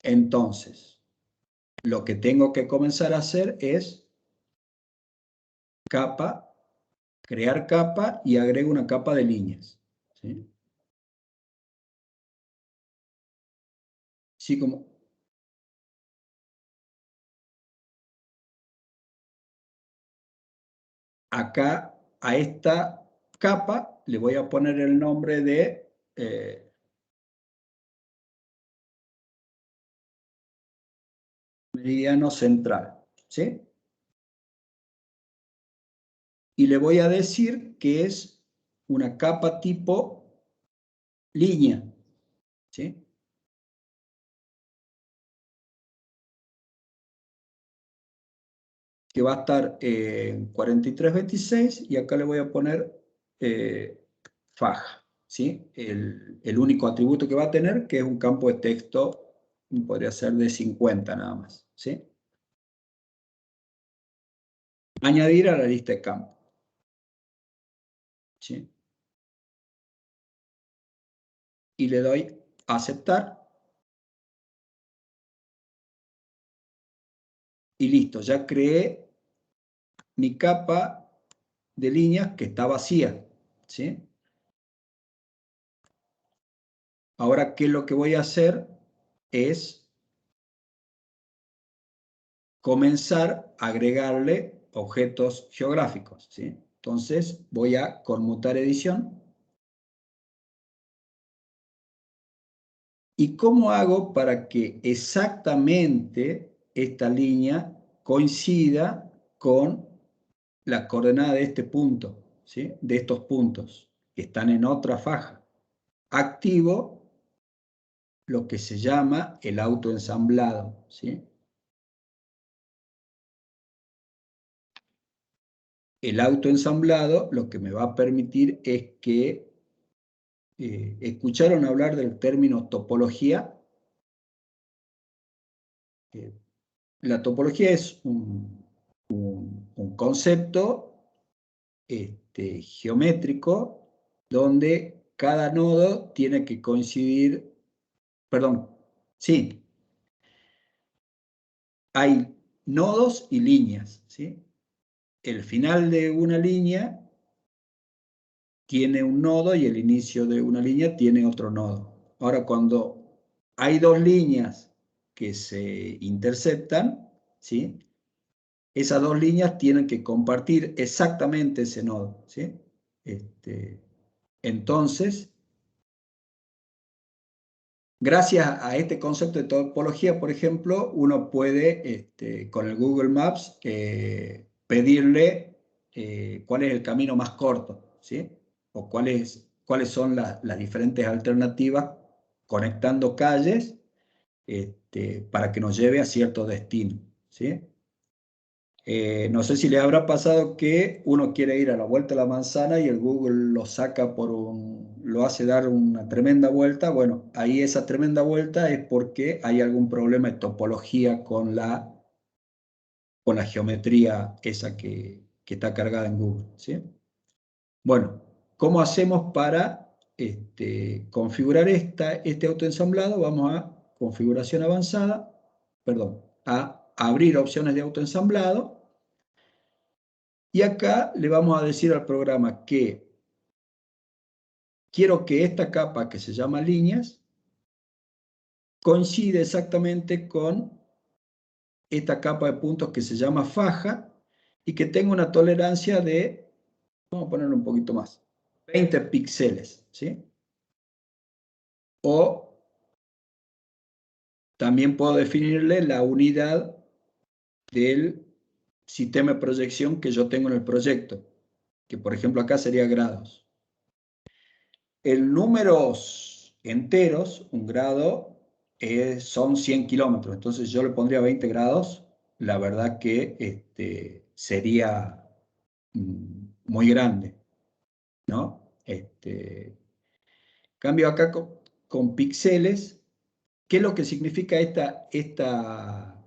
Entonces, lo que tengo que comenzar a hacer es capa, crear capa y agrego una capa de líneas, ¿sí? Sí, como acá a esta capa le voy a poner el nombre de meridiano central, ¿sí? Y le voy a decir que es una capa tipo línea, ¿sí? Que va a estar en 4326 y acá le voy a poner faja, ¿sí? El único atributo que va a tener, que es un campo de texto, podría ser de 50 nada más, ¿sí? Añadir a la lista de campos, ¿sí? Y le doy a aceptar. Y listo, ya creé mi capa de líneas que está vacía, ¿sí? Ahora, ¿qué es lo que voy a hacer? Es comenzar a agregarle objetos geográficos, ¿sí? Entonces, voy a conmutar edición. ¿Y cómo hago para que exactamente esta línea coincida con la coordenada de este punto, ¿sí?, de estos puntos que están en otra faja? Activo lo que se llama el autoensamblado, ¿sí? El autoensamblado lo que me va a permitir es que, ¿escucharon hablar del término topología? La topología es un concepto geométrico donde cada nodo tiene que coincidir, perdón, sí, hay nodos y líneas, ¿sí? El final de una línea tiene un nodo y el inicio de una línea tiene otro nodo. Ahora, cuando hay dos líneas que se interceptan, ¿sí?, esas dos líneas tienen que compartir exactamente ese nodo, ¿sí? Entonces, gracias a este concepto de topología, por ejemplo, uno puede, con el Google Maps, pedirle cuál es el camino más corto, ¿sí? O cuáles son las diferentes alternativas conectando calles para que nos lleve a cierto destino, ¿sí? No sé si le habrá pasado que uno quiere ir a la vuelta de la manzana y el Google lo saca lo hace dar una tremenda vuelta. Bueno, ahí esa tremenda vuelta es porque hay algún problema de topología con la geometría esa que está cargada en Google, ¿sí? Bueno, ¿cómo hacemos para configurar este autoensamblado? Vamos a configuración avanzada, perdón, a abrir opciones de autoensamblado. Y acá le vamos a decir al programa que quiero que esta capa que se llama líneas coincide exactamente con esta capa de puntos que se llama faja y que tenga una tolerancia de, vamos a ponerlo un poquito más, 20 píxeles, ¿sí? O también puedo definirle la unidad del sistema de proyección que yo tengo en el proyecto, que por ejemplo acá sería grados. En números enteros, un grado son 100 kilómetros, entonces yo le pondría 20 grados, la verdad que sería muy grande, ¿no? Cambio acá con píxeles, ¿qué es lo que significa esta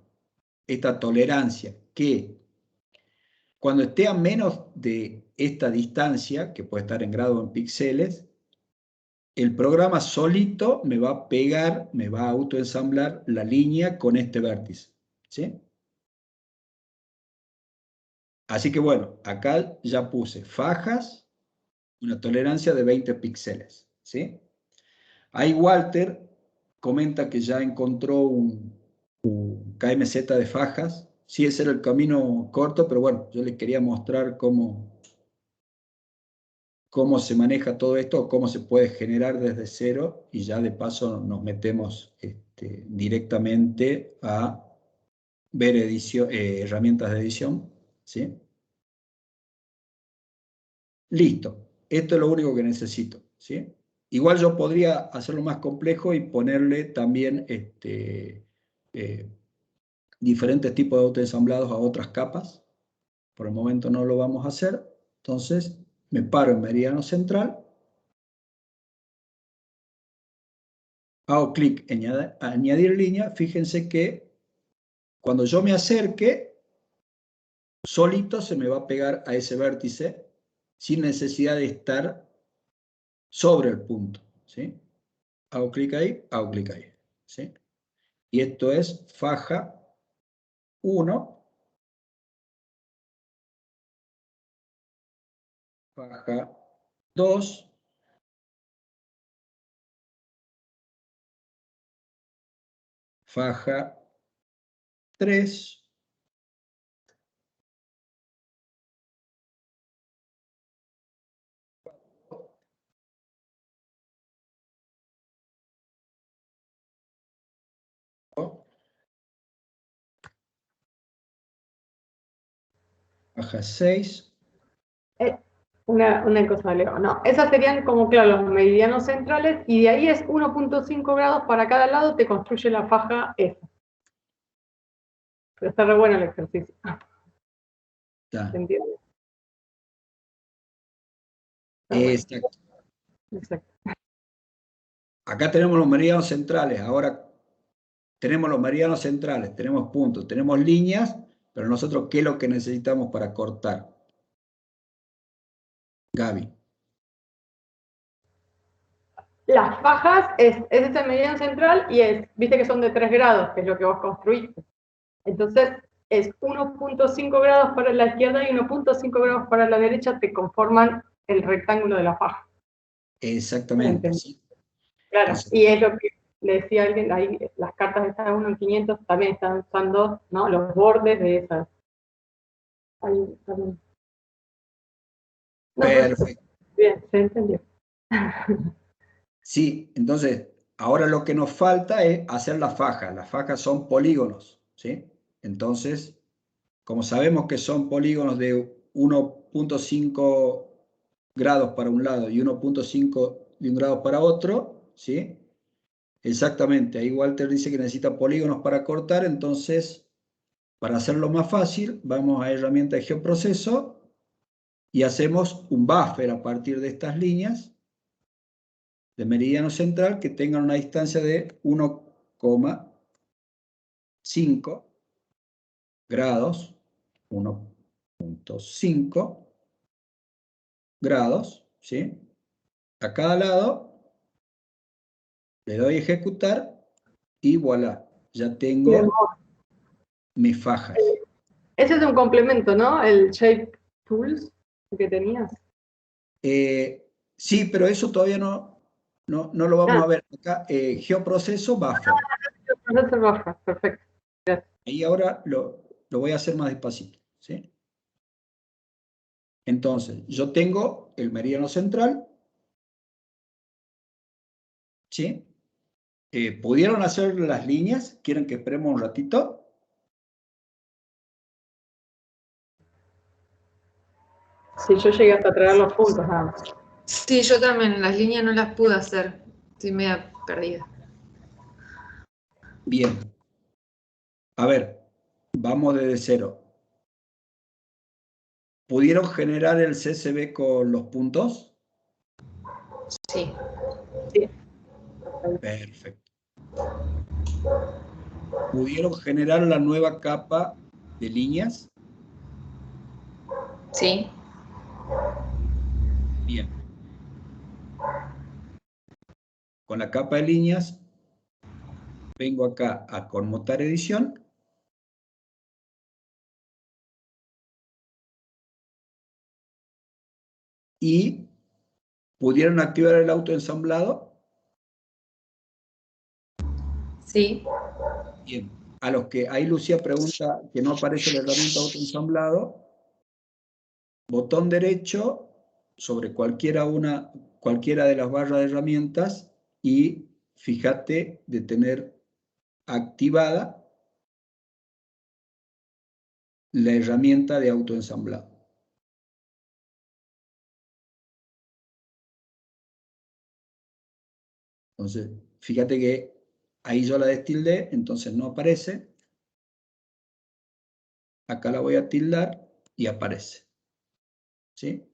tolerancia? Que cuando esté a menos de esta distancia, que puede estar en grado o en píxeles, el programa solito me va a pegar, me va a autoensamblar la línea con este vértice, ¿sí? Así que bueno, acá ya puse fajas, una tolerancia de 20 píxeles, ¿sí? Ahí Walter comenta que ya encontró un KMZ de fajas. Sí, ese era el camino corto, pero bueno, yo les quería mostrar cómo se maneja todo esto, cómo se puede generar desde cero, y ya de paso nos metemos directamente a ver herramientas de edición, ¿sí? Listo, esto es lo único que necesito, ¿sí? Igual yo podría hacerlo más complejo y ponerle también diferentes tipos de autoensamblados a otras capas. Por el momento no lo vamos a hacer, entonces me paro en meridiano central, hago clic en añadir línea. Fíjense que cuando yo me acerque, solito se me va a pegar a ese vértice sin necesidad de estar sobre el punto, ¿sí? Hago clic ahí, ¿sí? Y esto es faja 1, faja 2, faja 3, faja 6. Una cosa, Leo. No, esas serían como, claro, los meridianos centrales, y de ahí es 1.5 grados para cada lado, te construye la faja esa. Pero está re bueno el ejercicio. Ya. ¿Se entiende? Está bueno. Exacto. Exacto. Acá tenemos los meridianos centrales. Ahora tenemos los meridianos centrales, tenemos puntos, tenemos líneas, pero nosotros, ¿qué es lo que necesitamos para cortar? Gaby. Las fajas es este meridiano central y viste que son de 3 grados, que es lo que vos construiste. Entonces, es 1.5 grados para la izquierda y 1.5 grados para la derecha, te conforman el rectángulo de la faja. Exactamente. Sí. Claro, Entonces, y es lo que le decía alguien, ahí las cartas de cada uno en 500 también están usando, ¿no?, los bordes de esas Ahí también. No, Perfecto. bien, se entendió. Sí, entonces, ahora lo que nos falta es hacer la faja. Las fajas son polígonos, ¿sí? Entonces, como sabemos que son polígonos de 1.5 grados para un lado y 1.5 de un grado para otro, ¿sí? Exactamente, ahí Walter dice que necesita polígonos para cortar, entonces, para hacerlo más fácil, vamos a herramienta de geoproceso y hacemos un buffer a partir de estas líneas de meridiano central que tengan una distancia de 1,5 grados, 1.5 grados, ¿sí? A cada lado le doy a ejecutar y voilà, ya Bien. tengo mis fajas. Ese es un complemento, ¿no? El Shape Tools que tenías. Sí, pero eso todavía no lo vamos a ver acá. Geoproceso buffer. Perfecto. Ahí ahora lo voy a hacer más despacito, ¿sí? Entonces, yo tengo el meridiano central, ¿sí? ¿Pudieron hacer las líneas? ¿Quieren que esperemos un ratito? Sí, yo llegué hasta traer los puntos nada más. Sí, yo también, las líneas no las pude hacer. Estoy media perdida. Bien. A ver, vamos desde cero. ¿Pudieron generar el CSV con los puntos? Sí. Sí. Perfecto. ¿Pudieron generar la nueva capa de líneas? Sí. Bien. Con la capa de líneas, vengo acá a conmutar edición. Y pudieron activar el autoensamblado. Sí. Bien. A los que ahí Lucía pregunta que no aparece la herramienta autoensamblado, botón derecho sobre cualquiera de las barras de herramientas y fíjate de tener activada la herramienta de autoensamblado. Entonces, fíjate que ahí yo la destildé, entonces no aparece. Acá la voy a tildar y aparece. ¿Sí?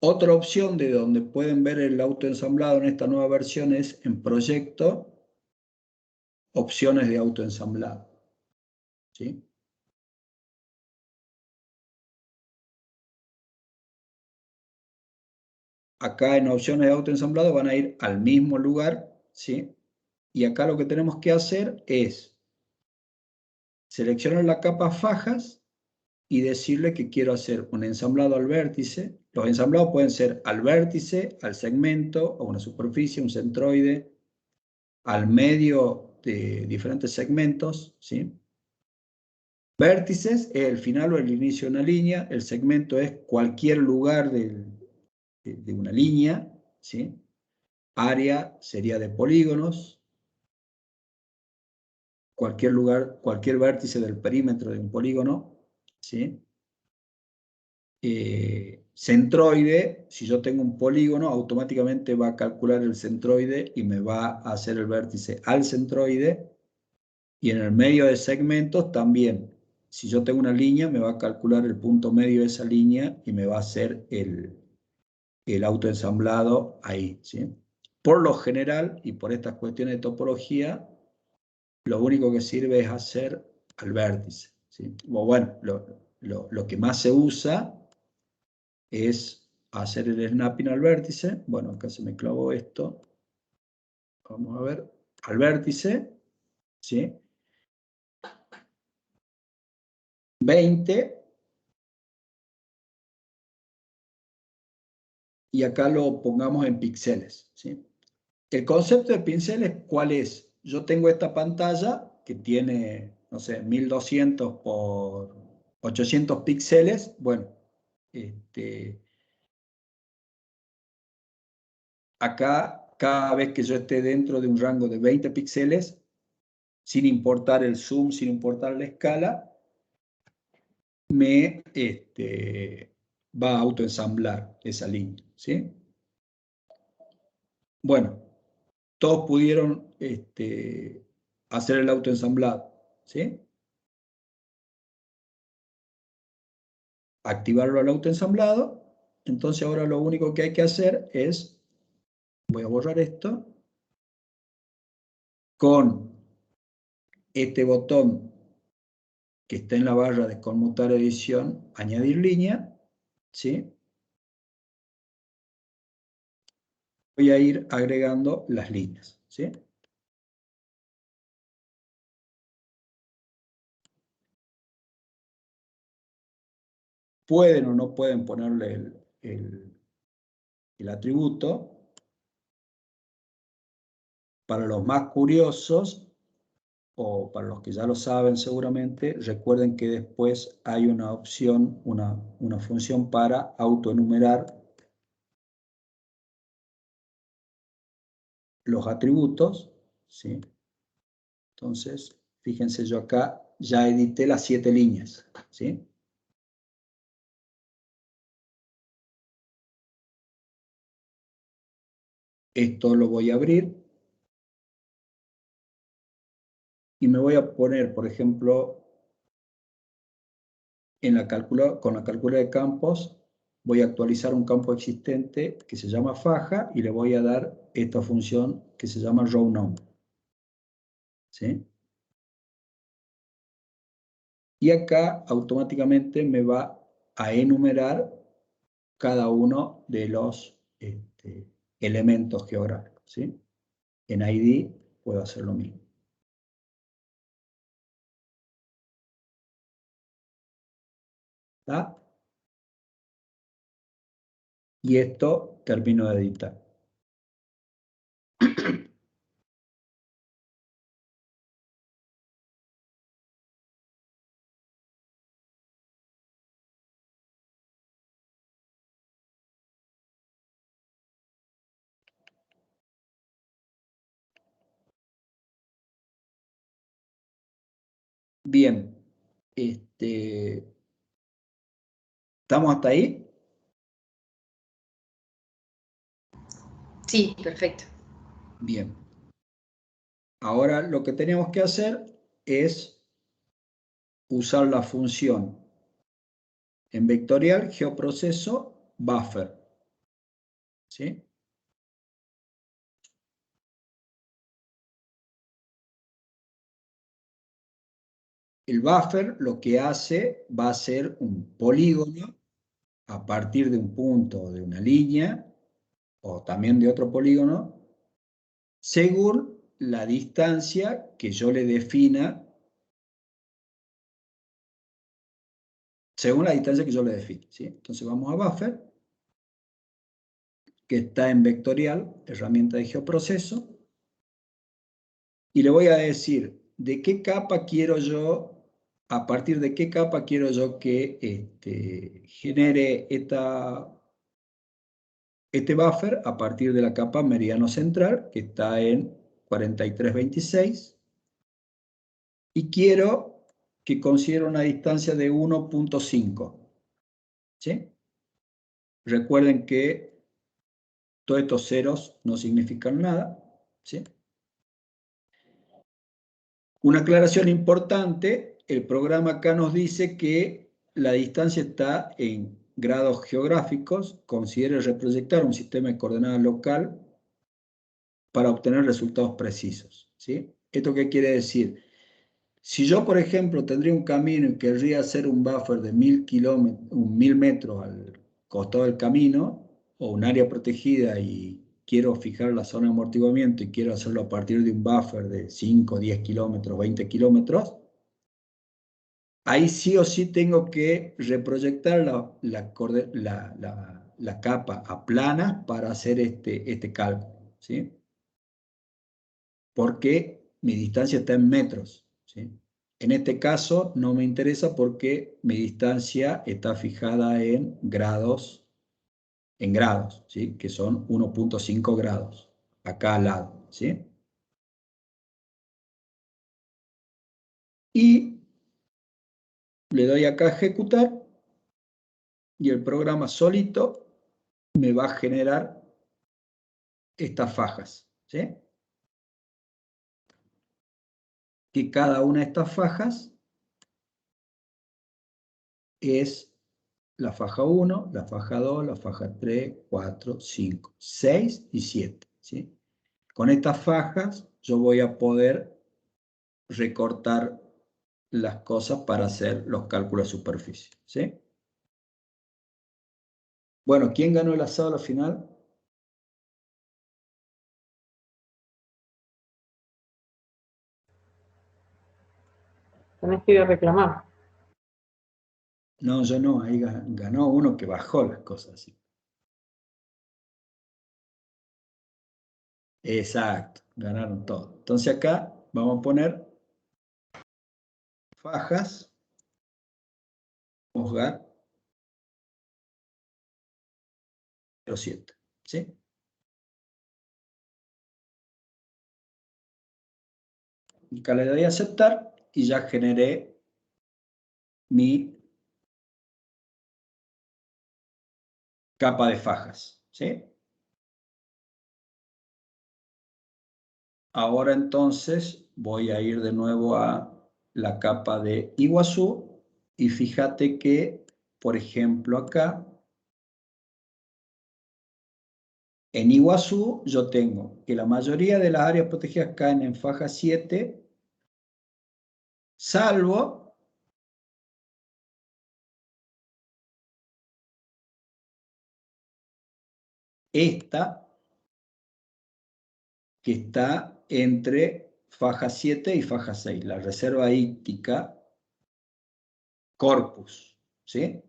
Otra opción de donde pueden ver el autoensamblado en esta nueva versión es en Proyecto, Opciones de autoensamblado. ¿Sí? Acá en Opciones de autoensamblado van a ir al mismo lugar, ¿sí? Y acá lo que tenemos que hacer es seleccionar la capa fajas y decirle que quiero hacer un ensamblado al vértice. Los ensamblados pueden ser al vértice, al segmento, a una superficie, un centroide, al medio de diferentes segmentos, ¿sí? Vértices es el final o el inicio de una línea, el segmento es cualquier lugar de una línea, ¿sí? Área sería de polígonos, cualquier lugar, cualquier vértice del perímetro de un polígono, ¿sí? Centroide, si yo tengo un polígono, automáticamente va a calcular el centroide y me va a hacer el vértice al centroide, y en el medio de segmentos también. Si yo tengo una línea, me va a calcular el punto medio de esa línea y me va a hacer el autoensamblado ahí, ¿sí? Por lo general, y por estas cuestiones de topología, lo único que sirve es hacer al vértice, ¿sí? Bueno, lo que más se usa es hacer el snapping al vértice. Bueno, acá se me clavó esto. Vamos a ver. Al vértice, ¿sí? 20. Y acá lo pongamos en píxeles, ¿sí? El concepto de pinceles, ¿cuál es? yo tengo esta pantalla que tiene, no sé, 1200 por 800 píxeles. Bueno, acá, cada vez que yo esté dentro de un rango de 20 píxeles, sin importar el zoom, sin importar la escala, me va a autoensamblar esa línea, ¿sí? Bueno, todos pudieron hacer el autoensamblado, ¿sí? Activarlo al autoensamblado. Entonces ahora lo único que hay que hacer es, voy a borrar esto, con este botón que está en la barra de conmutar edición, añadir línea, ¿sí? Voy a ir agregando las líneas, ¿sí? Pueden o no pueden ponerle el atributo. Para los más curiosos, o para los que ya lo saben seguramente, recuerden que después hay una opción, una función para autoenumerar los atributos, ¿sí? Entonces, fíjense, yo acá ya edité las 7 líneas, ¿sí? Esto lo voy a abrir y me voy a poner, por ejemplo, con la calculadora de campos, voy a actualizar un campo existente que se llama faja y le voy a dar esta función que se llama row number, ¿sí? Y acá automáticamente me va a enumerar cada uno de los elementos geográficos, ¿sí? En ID puedo hacer lo mismo. ¿Está? Y esto termino de editar. Bien, ¿estamos hasta ahí? Sí, perfecto. Bien. Ahora lo que tenemos que hacer es usar la función en vectorial geoproceso buffer, ¿sí? El buffer lo que hace va a ser un polígono a partir de un punto, de una línea, o también de otro polígono, según la distancia que yo le defina, ¿sí? Entonces vamos a buffer, que está en vectorial, herramienta de geoproceso, y le voy a decir de qué capa quiero yo, a partir de qué capa quiero yo que genere este buffer a partir de la capa meridiano central, que está en 4326, y quiero que considere una distancia de 1.5. ¿Sí? Recuerden que todos estos ceros no significan nada. ¿Sí? Una aclaración importante, el programa acá nos dice que la distancia está en grados geográficos, considere reproyectar un sistema de coordenadas local para obtener resultados precisos, ¿sí? ¿Esto qué quiere decir? Si yo, por ejemplo, tendría un camino y querría hacer un buffer de 1000 metros al costado del camino, o un área protegida y quiero fijar la zona de amortiguamiento y quiero hacerlo a partir de un buffer de 5, 10 kilómetros, 20 kilómetros, ahí sí o sí tengo que reproyectar la capa a plana para hacer este cálculo, ¿sí? Porque mi distancia está en metros, ¿sí? En este caso no me interesa porque mi distancia está fijada en grados, ¿sí? Que son 1.5 grados, acá al lado, ¿sí? Y le doy acá a ejecutar y el programa solito me va a generar estas fajas, ¿sí? Que cada una de estas fajas es la faja 1, la faja 2, la faja 3, 4, 5, 6 y 7, ¿sí? Con estas fajas yo voy a poder recortar las cosas para hacer los cálculos de superficie, ¿sí? Bueno, ¿quién ganó el asado al final? Tenés que ir a reclamar. No, yo no, ahí ganó uno que bajó las cosas así. Exacto, ganaron todo. Entonces acá vamos a poner fajas, posgar 07, ¿sí? Acá le doy a aceptar y ya generé mi capa de fajas, ¿sí? Ahora entonces voy a ir de nuevo a la capa de Iguazú y fíjate que, por ejemplo, acá en Iguazú yo tengo que la mayoría de las áreas protegidas caen en faja 7, salvo esta que está entre faja 7 y faja 6, la reserva hídrica Corpus, ¿sí?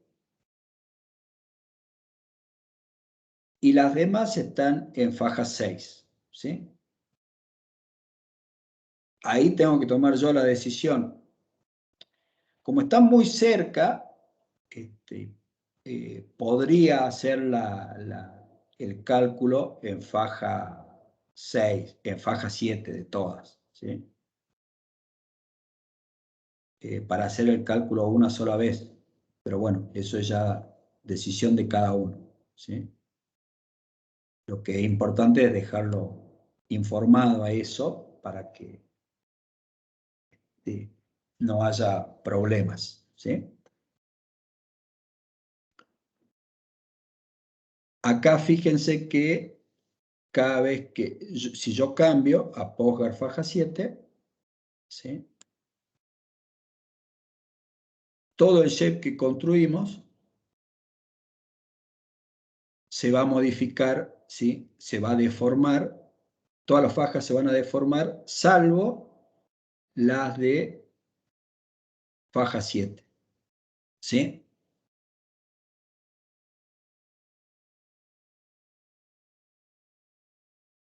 Y las demás están en faja 6, ¿sí? Ahí tengo que tomar yo la decisión. Como están muy cerca, podría hacer el cálculo en faja 6, en faja 7 de todas, ¿sí? Para hacer el cálculo una sola vez. Pero bueno, eso es ya decisión de cada uno, ¿sí? Lo que es importante es dejarlo informado a eso para que no haya problemas, ¿sí? Acá fíjense que cada vez que, si yo cambio a Postgres faja 7, ¿sí? Todo el shape que construimos se va a modificar, ¿sí? Se va a deformar, todas las fajas se van a deformar, salvo las de faja 7, ¿sí?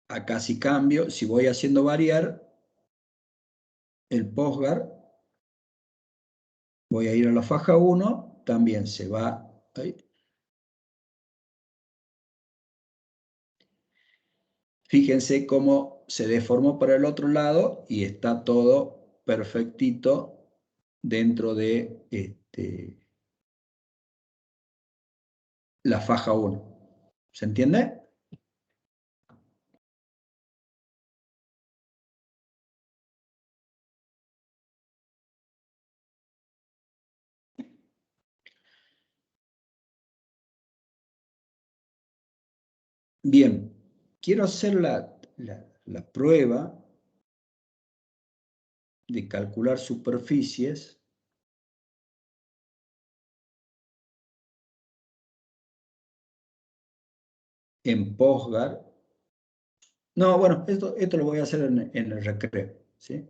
Acá si cambio, si voy haciendo variar el Postgres, voy a ir a la faja 1, también se va. Ahí. Fíjense cómo se deformó para el otro lado y está todo perfectito dentro de la faja 1. ¿Se entiende? Bien, quiero hacer la prueba de calcular superficies en Postgres. No, bueno, esto lo voy a hacer en el recreo, ¿sí?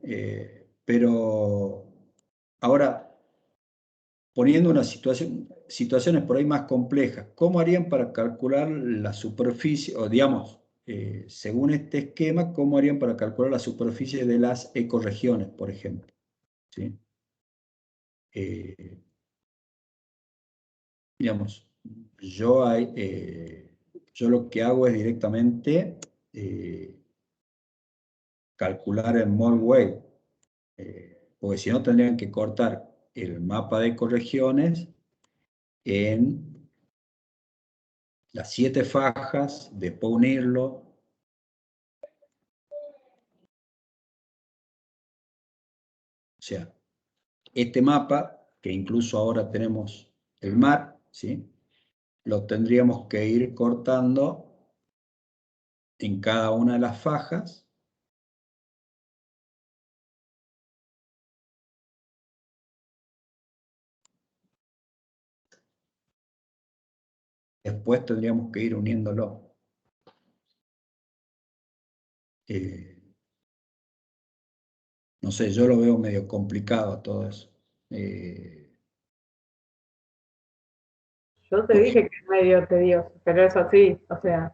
Pero ahora, poniendo una situaciones por ahí más complejas, ¿cómo harían para calcular la superficie, o digamos, según este esquema, cómo harían para calcular la superficie de las ecorregiones, por ejemplo. ¿Sí? Digamos, yo lo que hago es directamente calcular el Moll-Weill, porque si no tendrían que cortar el mapa de ecorregiones en las 7 fajas, después unirlo. O sea, este mapa, que incluso ahora tenemos el mar, ¿sí? Lo tendríamos que ir cortando en cada una de las fajas. Después tendríamos que ir uniéndolo. No sé, yo lo veo medio complicado todo eso. Yo te dije que es medio tedioso, pero es así, o sea,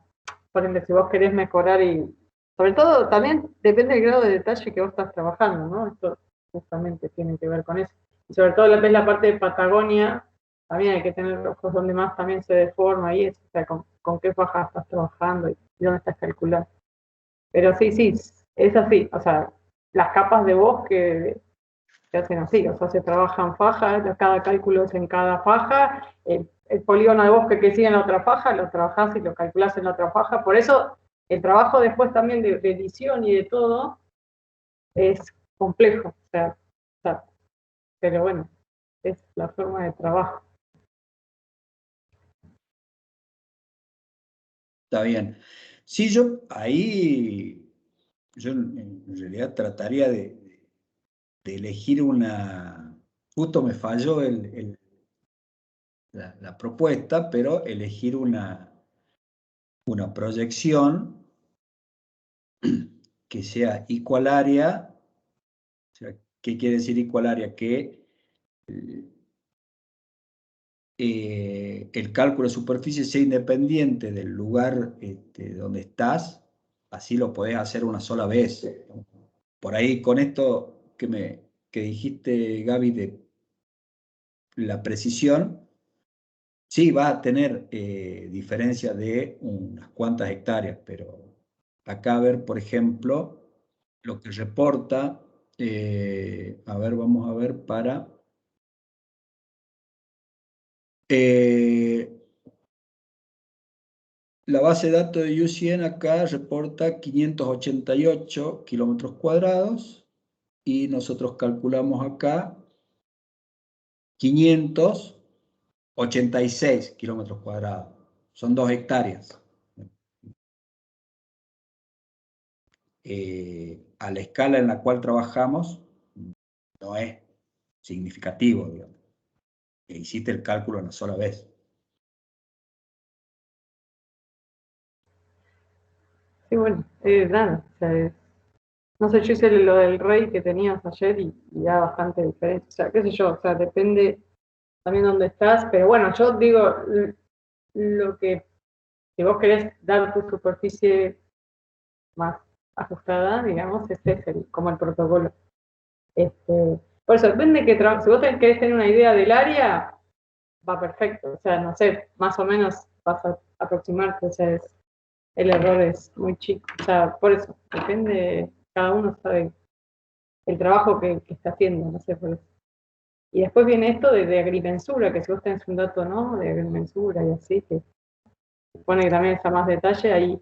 por ejemplo, si vos querés mejorar y, sobre todo, también depende del grado de detalle que vos estás trabajando, ¿no? Esto justamente tiene que ver con eso. Y sobre todo lo que es la parte de Patagonia, también hay que tener ojos donde más también se deforma y eso, o sea, con qué faja estás trabajando y dónde estás calculando. Pero sí, sí, es así, o sea, las capas de bosque se hacen así, o sea, se trabajan fajas, cada cálculo es en cada faja, el polígono de bosque que sigue en la otra faja, lo trabajás y lo calculás en la otra faja, por eso el trabajo después también de edición y de todo es complejo, o sea, pero bueno, es la forma de trabajo. Está bien. Sí, yo en realidad trataría de elegir una, justo me falló la propuesta, pero elegir una proyección que sea equalaria. O sea, ¿qué quiere decir equalaria? Que el cálculo de superficie sea independiente del lugar donde estás, así lo podés hacer una sola vez. Por ahí, con esto que dijiste, Gaby, de la precisión, sí, va a tener diferencia de unas cuantas hectáreas, pero acá a ver, por ejemplo, lo que reporta, a ver, vamos a ver para... la base de datos de UCN acá reporta 588 kilómetros cuadrados y nosotros calculamos acá 586 kilómetros cuadrados. Son 2 hectáreas. A la escala en la cual trabajamos, no es significativo, digamos. Hiciste el cálculo una sola vez. Sí, bueno, nada, o sea, no sé, yo hice lo del rey que tenías ayer y da bastante diferencia, o sea, qué sé yo, o sea, depende también dónde estás, pero bueno, yo digo, lo que, si vos querés dar tu superficie más ajustada, digamos, este es como el protocolo. Por eso, depende que si vos querés tener una idea del área, va perfecto, o sea, no sé, más o menos vas a aproximarte, o sea, el error es muy chico, o sea, por eso, depende, cada uno sabe el trabajo que está haciendo, no sé, por eso. Y después viene esto de agrimensura, que si vos tenés un dato, ¿no? De agrimensura y así, que supone que también está más detalle, ahí,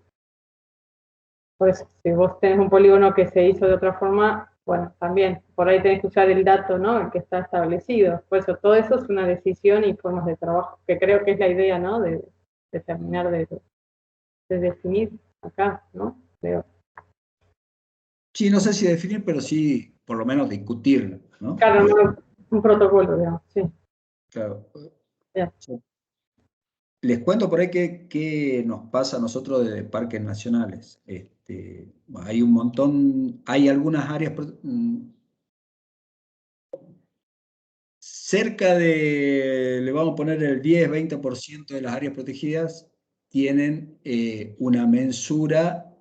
por eso, si vos tenés un polígono que se hizo de otra forma, bueno, también, por ahí tenés que usar el dato, ¿no? El que está establecido. Por eso, todo eso es una decisión y formas de trabajo, que creo que es la idea, ¿no? De terminar de definir acá, ¿no? Creo. Sí, no sé si definir, pero sí, por lo menos discutirlo, ¿no? Claro, no, un protocolo, digamos, sí. Claro. Yeah. Les cuento por ahí qué nos pasa a nosotros de parques nacionales. Hay un montón, hay algunas áreas cerca de, le vamos a poner el 10-20% de las áreas protegidas tienen una mensura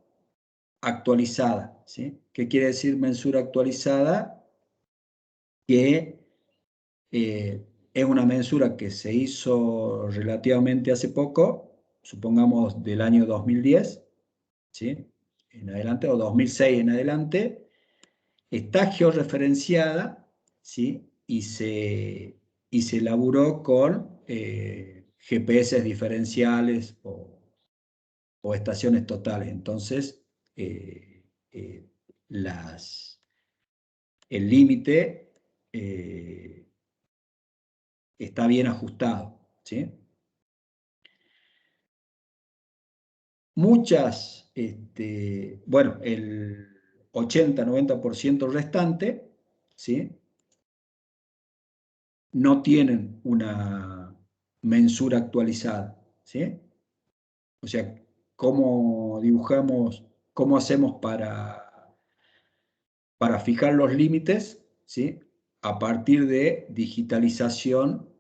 actualizada, ¿sí? ¿Qué quiere decir mensura actualizada? Que es una mensura que se hizo relativamente hace poco, supongamos del año 2010, ¿sí? En adelante, o 2006 en adelante, está georreferenciada, ¿sí? Y se elaboró con GPS diferenciales o estaciones totales. Entonces, eh, el límite está bien ajustado, ¿sí? Muchas, bueno, el 80-90% restante, ¿sí? No tienen una mensura actualizada, ¿sí? O sea, ¿cómo dibujamos, cómo hacemos para fijar los límites, ¿sí? A partir de digitalización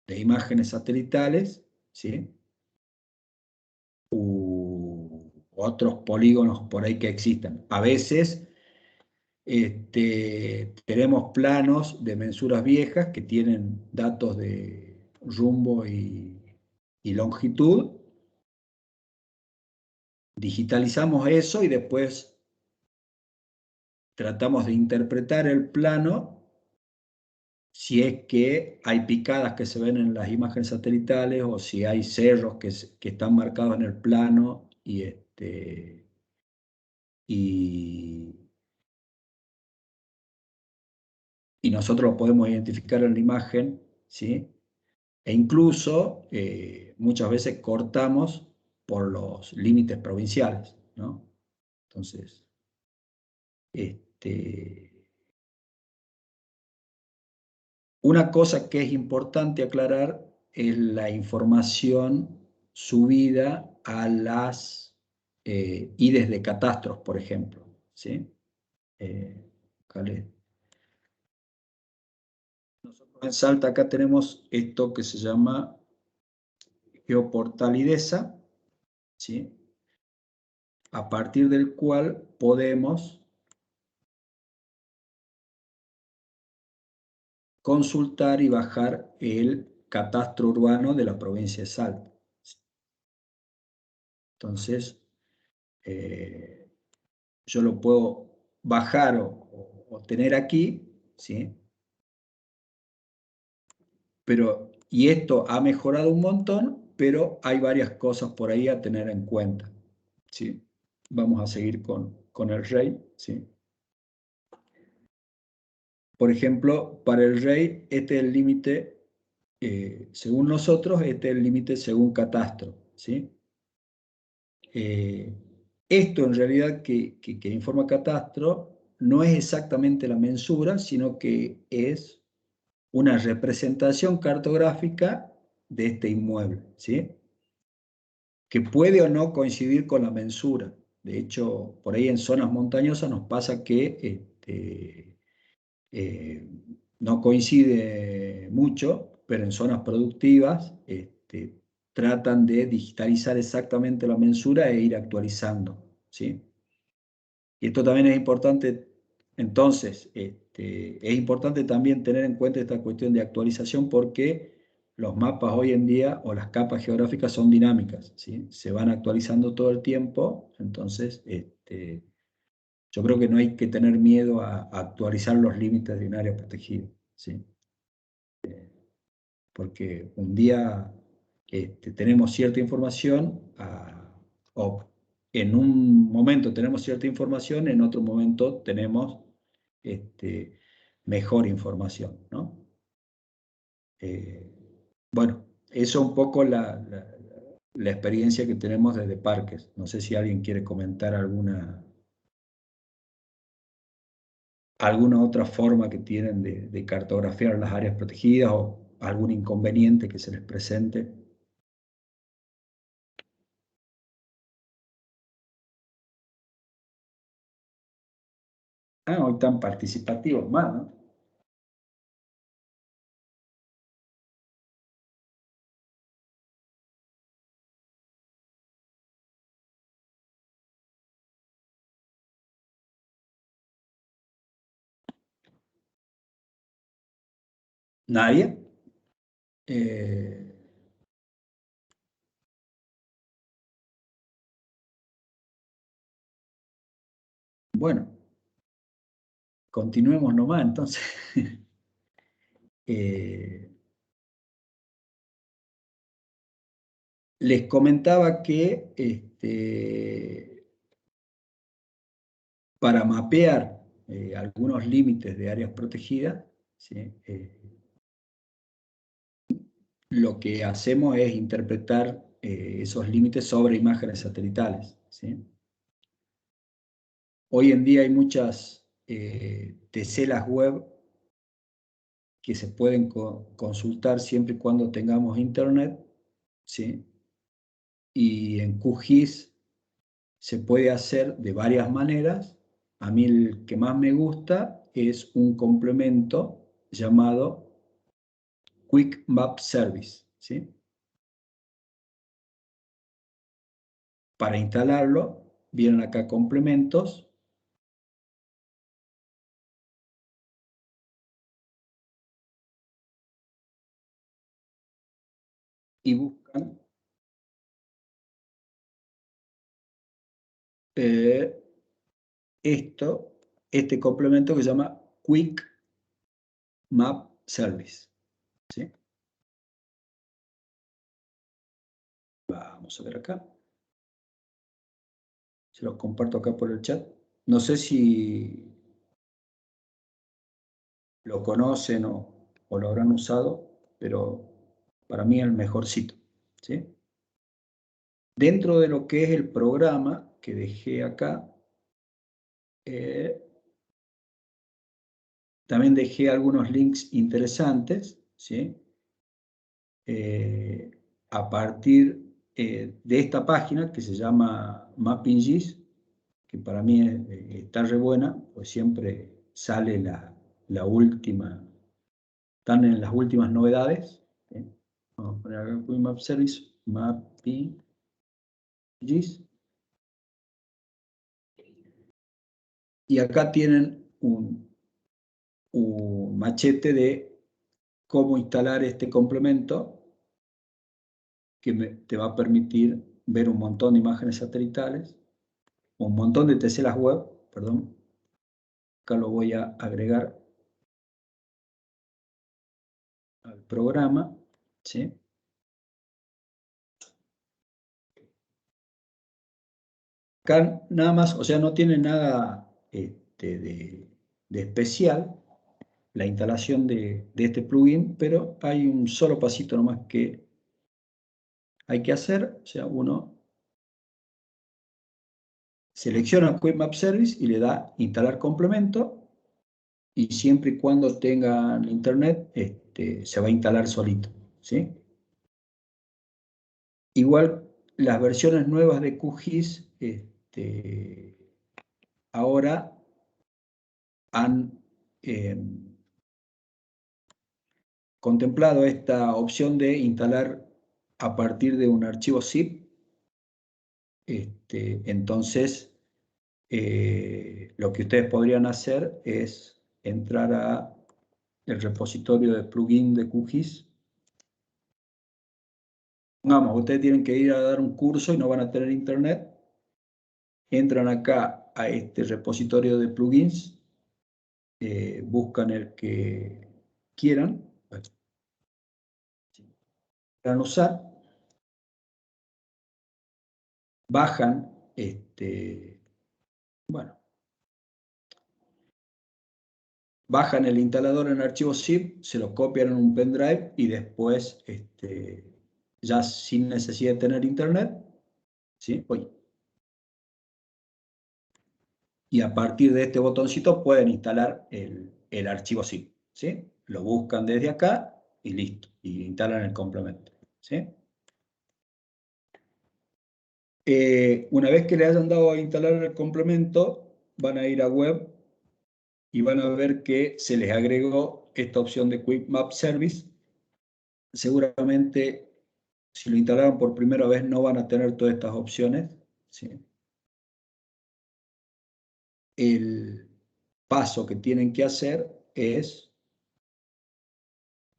de imágenes satelitales, ¿sí? U otros polígonos por ahí que existan. A veces tenemos planos de mensuras viejas que tienen datos de rumbo y longitud. Digitalizamos eso y después tratamos de interpretar el plano si es que hay picadas que se ven en las imágenes satelitales o si hay cerros que están marcados en el plano y, y nosotros lo podemos identificar en la imagen, ¿sí? E incluso muchas veces cortamos por los límites provinciales, ¿no? Entonces, una cosa que es importante aclarar es la información subida a las IDES de catastros, por ejemplo, ¿sí? Nosotros en Salta acá tenemos esto que se llama Geoportal IDESA, ¿sí? A partir del cual podemos consultar y bajar el catastro urbano de la provincia de Salta. Entonces, yo lo puedo bajar o tener aquí, ¿sí? Y esto ha mejorado un montón, pero hay varias cosas por ahí a tener en cuenta, ¿sí? Vamos a seguir con el rey, ¿sí? Por ejemplo, para el rey, este es el límite, según nosotros, este es el límite según catastro, ¿sí? Esto en realidad que informa catastro no es exactamente la mensura, sino que es una representación cartográfica de este inmueble, ¿sí? Que puede o no coincidir con la mensura. De hecho, por ahí en zonas montañosas nos pasa que no coincide mucho, pero en zonas productivas tratan de digitalizar exactamente la mensura e ir actualizando, ¿sí? Y esto también es importante, entonces, es importante también tener en cuenta esta cuestión de actualización porque los mapas hoy en día o las capas geográficas son dinámicas, ¿sí? Se van actualizando todo el tiempo, entonces yo creo que no hay que tener miedo a actualizar los límites de un área protegida, ¿sí? Porque un día tenemos cierta información o en un momento tenemos cierta información, en otro momento tenemos mejor información, ¿no? Bueno, eso es un poco la experiencia que tenemos desde Parques. No sé si alguien quiere comentar alguna otra forma que tienen de cartografiar las áreas protegidas o algún inconveniente que se les presente. Hoy tan participativos más, ¿no? ¿Nadie? Bueno, continuemos nomás entonces. Les comentaba que para mapear algunos límites de áreas protegidas, ¿sí? Lo que hacemos es interpretar esos límites sobre imágenes satelitales, ¿sí? Hoy en día hay muchas teselas web que se pueden consultar siempre y cuando tengamos internet, ¿sí? Y en QGIS se puede hacer de varias maneras. A mí el que más me gusta es un complemento llamado Quick Map Service, ¿sí? Para instalarlo, vienen acá complementos. Y buscan este complemento que se llama Quick Map Service, ¿sí? Vamos a ver acá. Se los comparto acá por el chat. No sé si lo conocen o lo habrán usado, pero para mí es el mejorcito, ¿sí? Dentro de lo que es el programa que dejé acá, también dejé algunos links interesantes, ¿sí? A partir de esta página que se llama MappingGIS, que para mí está re buena, pues siempre sale la última, están en las últimas novedades. Vamos a poner acá Quick Map Service, MappingGIS. Y acá tienen un machete de cómo instalar este complemento que te va a permitir ver un montón de imágenes satelitales, un montón de teselas web, perdón. Acá lo voy a agregar al programa, ¿sí? Acá nada más, o sea, no tiene nada de especial la instalación de este plugin, pero hay un solo pasito nomás que hay que hacer, o sea, uno selecciona Quick Map Service y le da instalar complemento, y siempre y cuando tengan internet, se va a instalar solito, ¿sí? Igual las versiones nuevas de QGIS ahora han contemplado esta opción de instalar a partir de un archivo zip. Entonces, lo que ustedes podrían hacer es entrar a el repositorio de plugin de QGIS. Vamos, ustedes tienen que ir a dar un curso y no van a tener internet. Entran acá a este repositorio de plugins, buscan el que quieran usar, bajan, bueno, bajan el instalador en archivo zip, se lo copian en un pendrive y después, ya sin necesidad de tener internet, ¿sí? Y a partir de este botoncito pueden instalar el archivo zip, ¿sí? Lo buscan desde acá y listo, y instalan el complemento, ¿sí? Una vez que le hayan dado a instalar el complemento, van a ir a web y van a ver que se les agregó esta opción de Quick Map Service. Seguramente, si lo instalaron por primera vez, no van a tener todas estas opciones, ¿sí? El paso que tienen que hacer es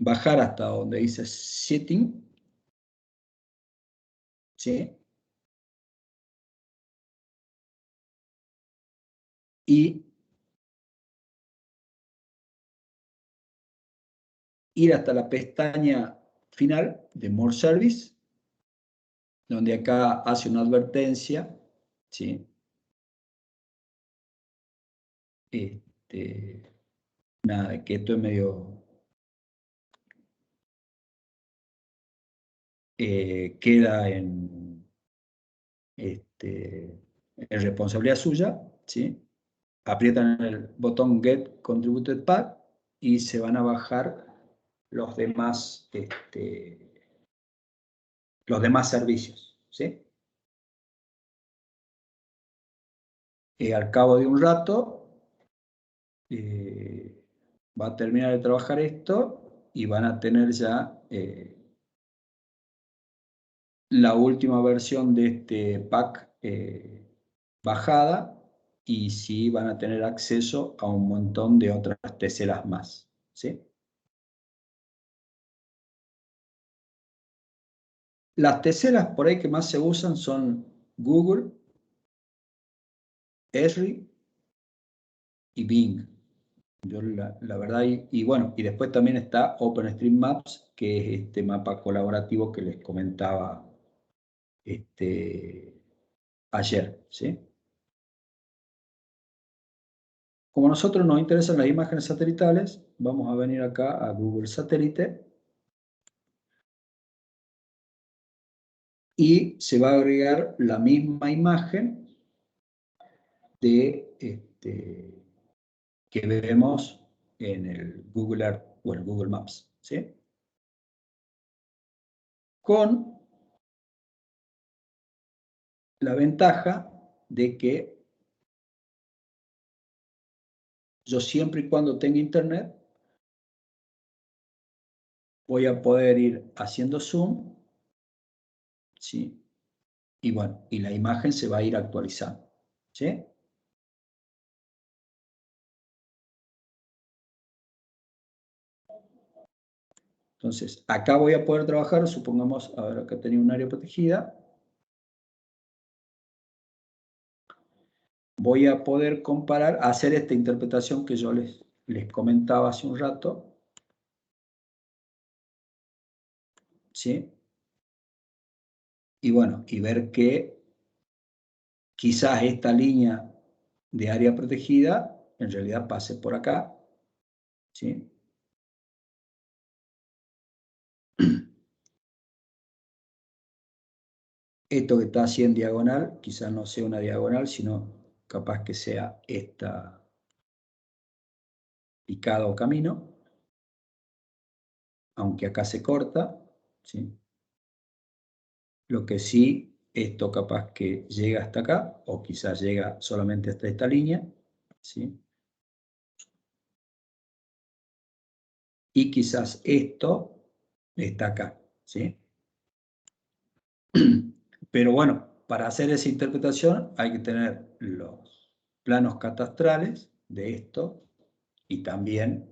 bajar hasta donde dice Setting, ¿sí? Y ir hasta la pestaña final de More Service, donde acá hace una advertencia, ¿sí? Nada, que esto es medio... queda en responsabilidad suya, ¿sí? Aprietan el botón Get Contributed Path y se van a bajar los demás servicios, ¿sí? Al cabo de un rato va a terminar de trabajar esto y van a tener ya la última versión de este pack bajada, y sí van a tener acceso a un montón de otras teselas más, ¿sí? Las teselas por ahí que más se usan son Google, Esri y Bing. Yo la verdad, y bueno, y después también está OpenStreetMaps, que es este mapa colaborativo que les comentaba ayer, ¿sí? Como a nosotros nos interesan las imágenes satelitales, vamos a venir acá a Google Satélite y se va a agregar la misma imagen que vemos en el Google Earth o el Google Maps, ¿sí? Con la ventaja de que yo siempre y cuando tenga internet voy a poder ir haciendo zoom, ¿sí? Y bueno, y la imagen se va a ir actualizando, ¿sí? Entonces, acá voy a poder trabajar, supongamos, a ver, acá tenía un área protegida. Voy a poder comparar, hacer esta interpretación que yo les comentaba hace un rato, ¿sí? Y bueno, y ver que quizás esta línea de área protegida en realidad pase por acá, ¿sí? Esto que está así en diagonal, quizás no sea una diagonal, sino capaz que sea esta picada o camino, aunque acá se corta, ¿sí? Lo que sí, esto capaz que llega hasta acá, o quizás llega solamente hasta esta línea, ¿sí? Y quizás esto está acá, ¿sí? Pero bueno, para hacer esa interpretación hay que tener los planos catastrales de esto y también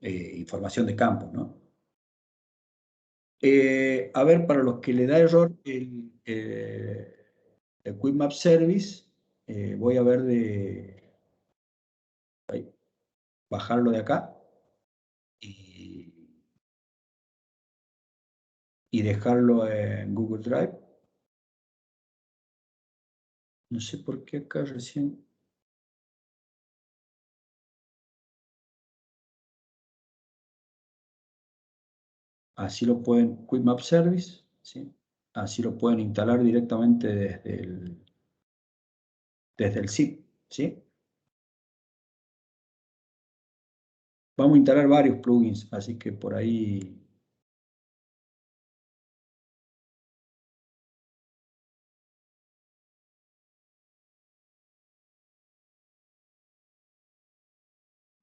información de campo, ¿no? A ver, para los que le da error el Quick Map Service, voy a ver de bajarlo de acá y dejarlo en Google Drive. No sé por qué acá recién... Así lo pueden, Quick Map Service, ¿sí? Así lo pueden instalar directamente desde el zip, ¿sí? Vamos a instalar varios plugins, así que por ahí...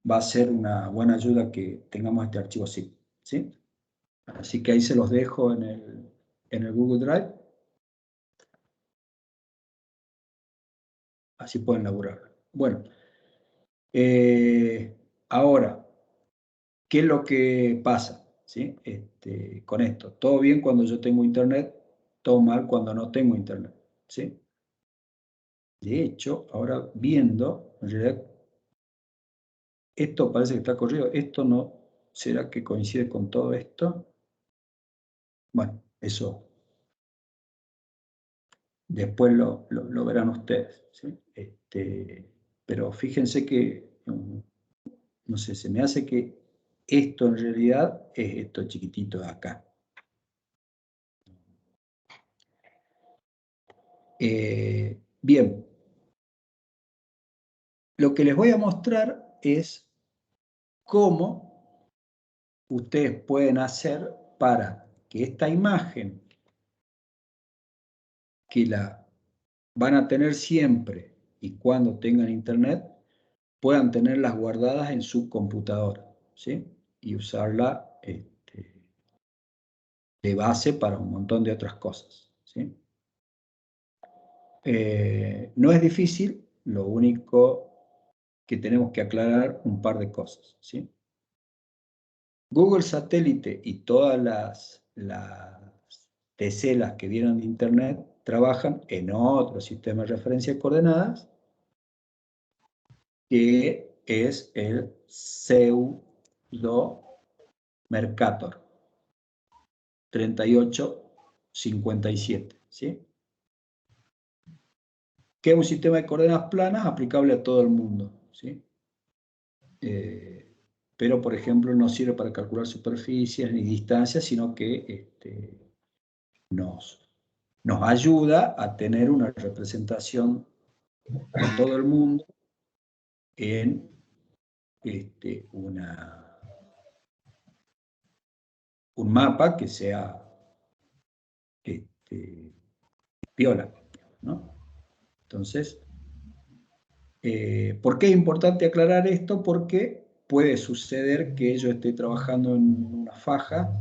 va a ser una buena ayuda que tengamos este archivo zip, ¿sí? Así que ahí se los dejo en el Google Drive. Así pueden laburar. Bueno, Ahora, ¿qué es lo que pasa? ¿Sí? Con esto, todo bien cuando yo tengo internet, todo mal cuando no tengo internet. ¿Sí? De hecho, ahora viendo, en realidad, esto parece que está corrido, esto no, ¿será que coincide con todo esto? Bueno, eso después lo verán ustedes. ¿Sí? Pero fíjense que, no sé, se me hace que esto en realidad es esto chiquitito de acá. Bien, lo que les voy a mostrar es cómo ustedes pueden hacer para que esta imagen, que la van a tener siempre y cuando tengan internet, puedan tenerlas guardadas en su computadora, ¿sí? Y usarla de base para un montón de otras cosas, ¿sí? No es difícil, lo único que tenemos que aclarar un par de cosas, ¿sí? Google Satélite y todas las teselas que vienen de Internet trabajan en otro sistema de referencia de coordenadas, que es el pseudo Mercator 3857, ¿sí? Que es un sistema de coordenadas planas aplicable a todo el mundo, ¿sí? Pero, por ejemplo, no sirve para calcular superficies ni distancias, sino que nos ayuda a tener una representación de todo el mundo en un mapa que sea piola, ¿no? Entonces, ¿por qué es importante aclarar esto? Porque puede suceder que yo esté trabajando en una faja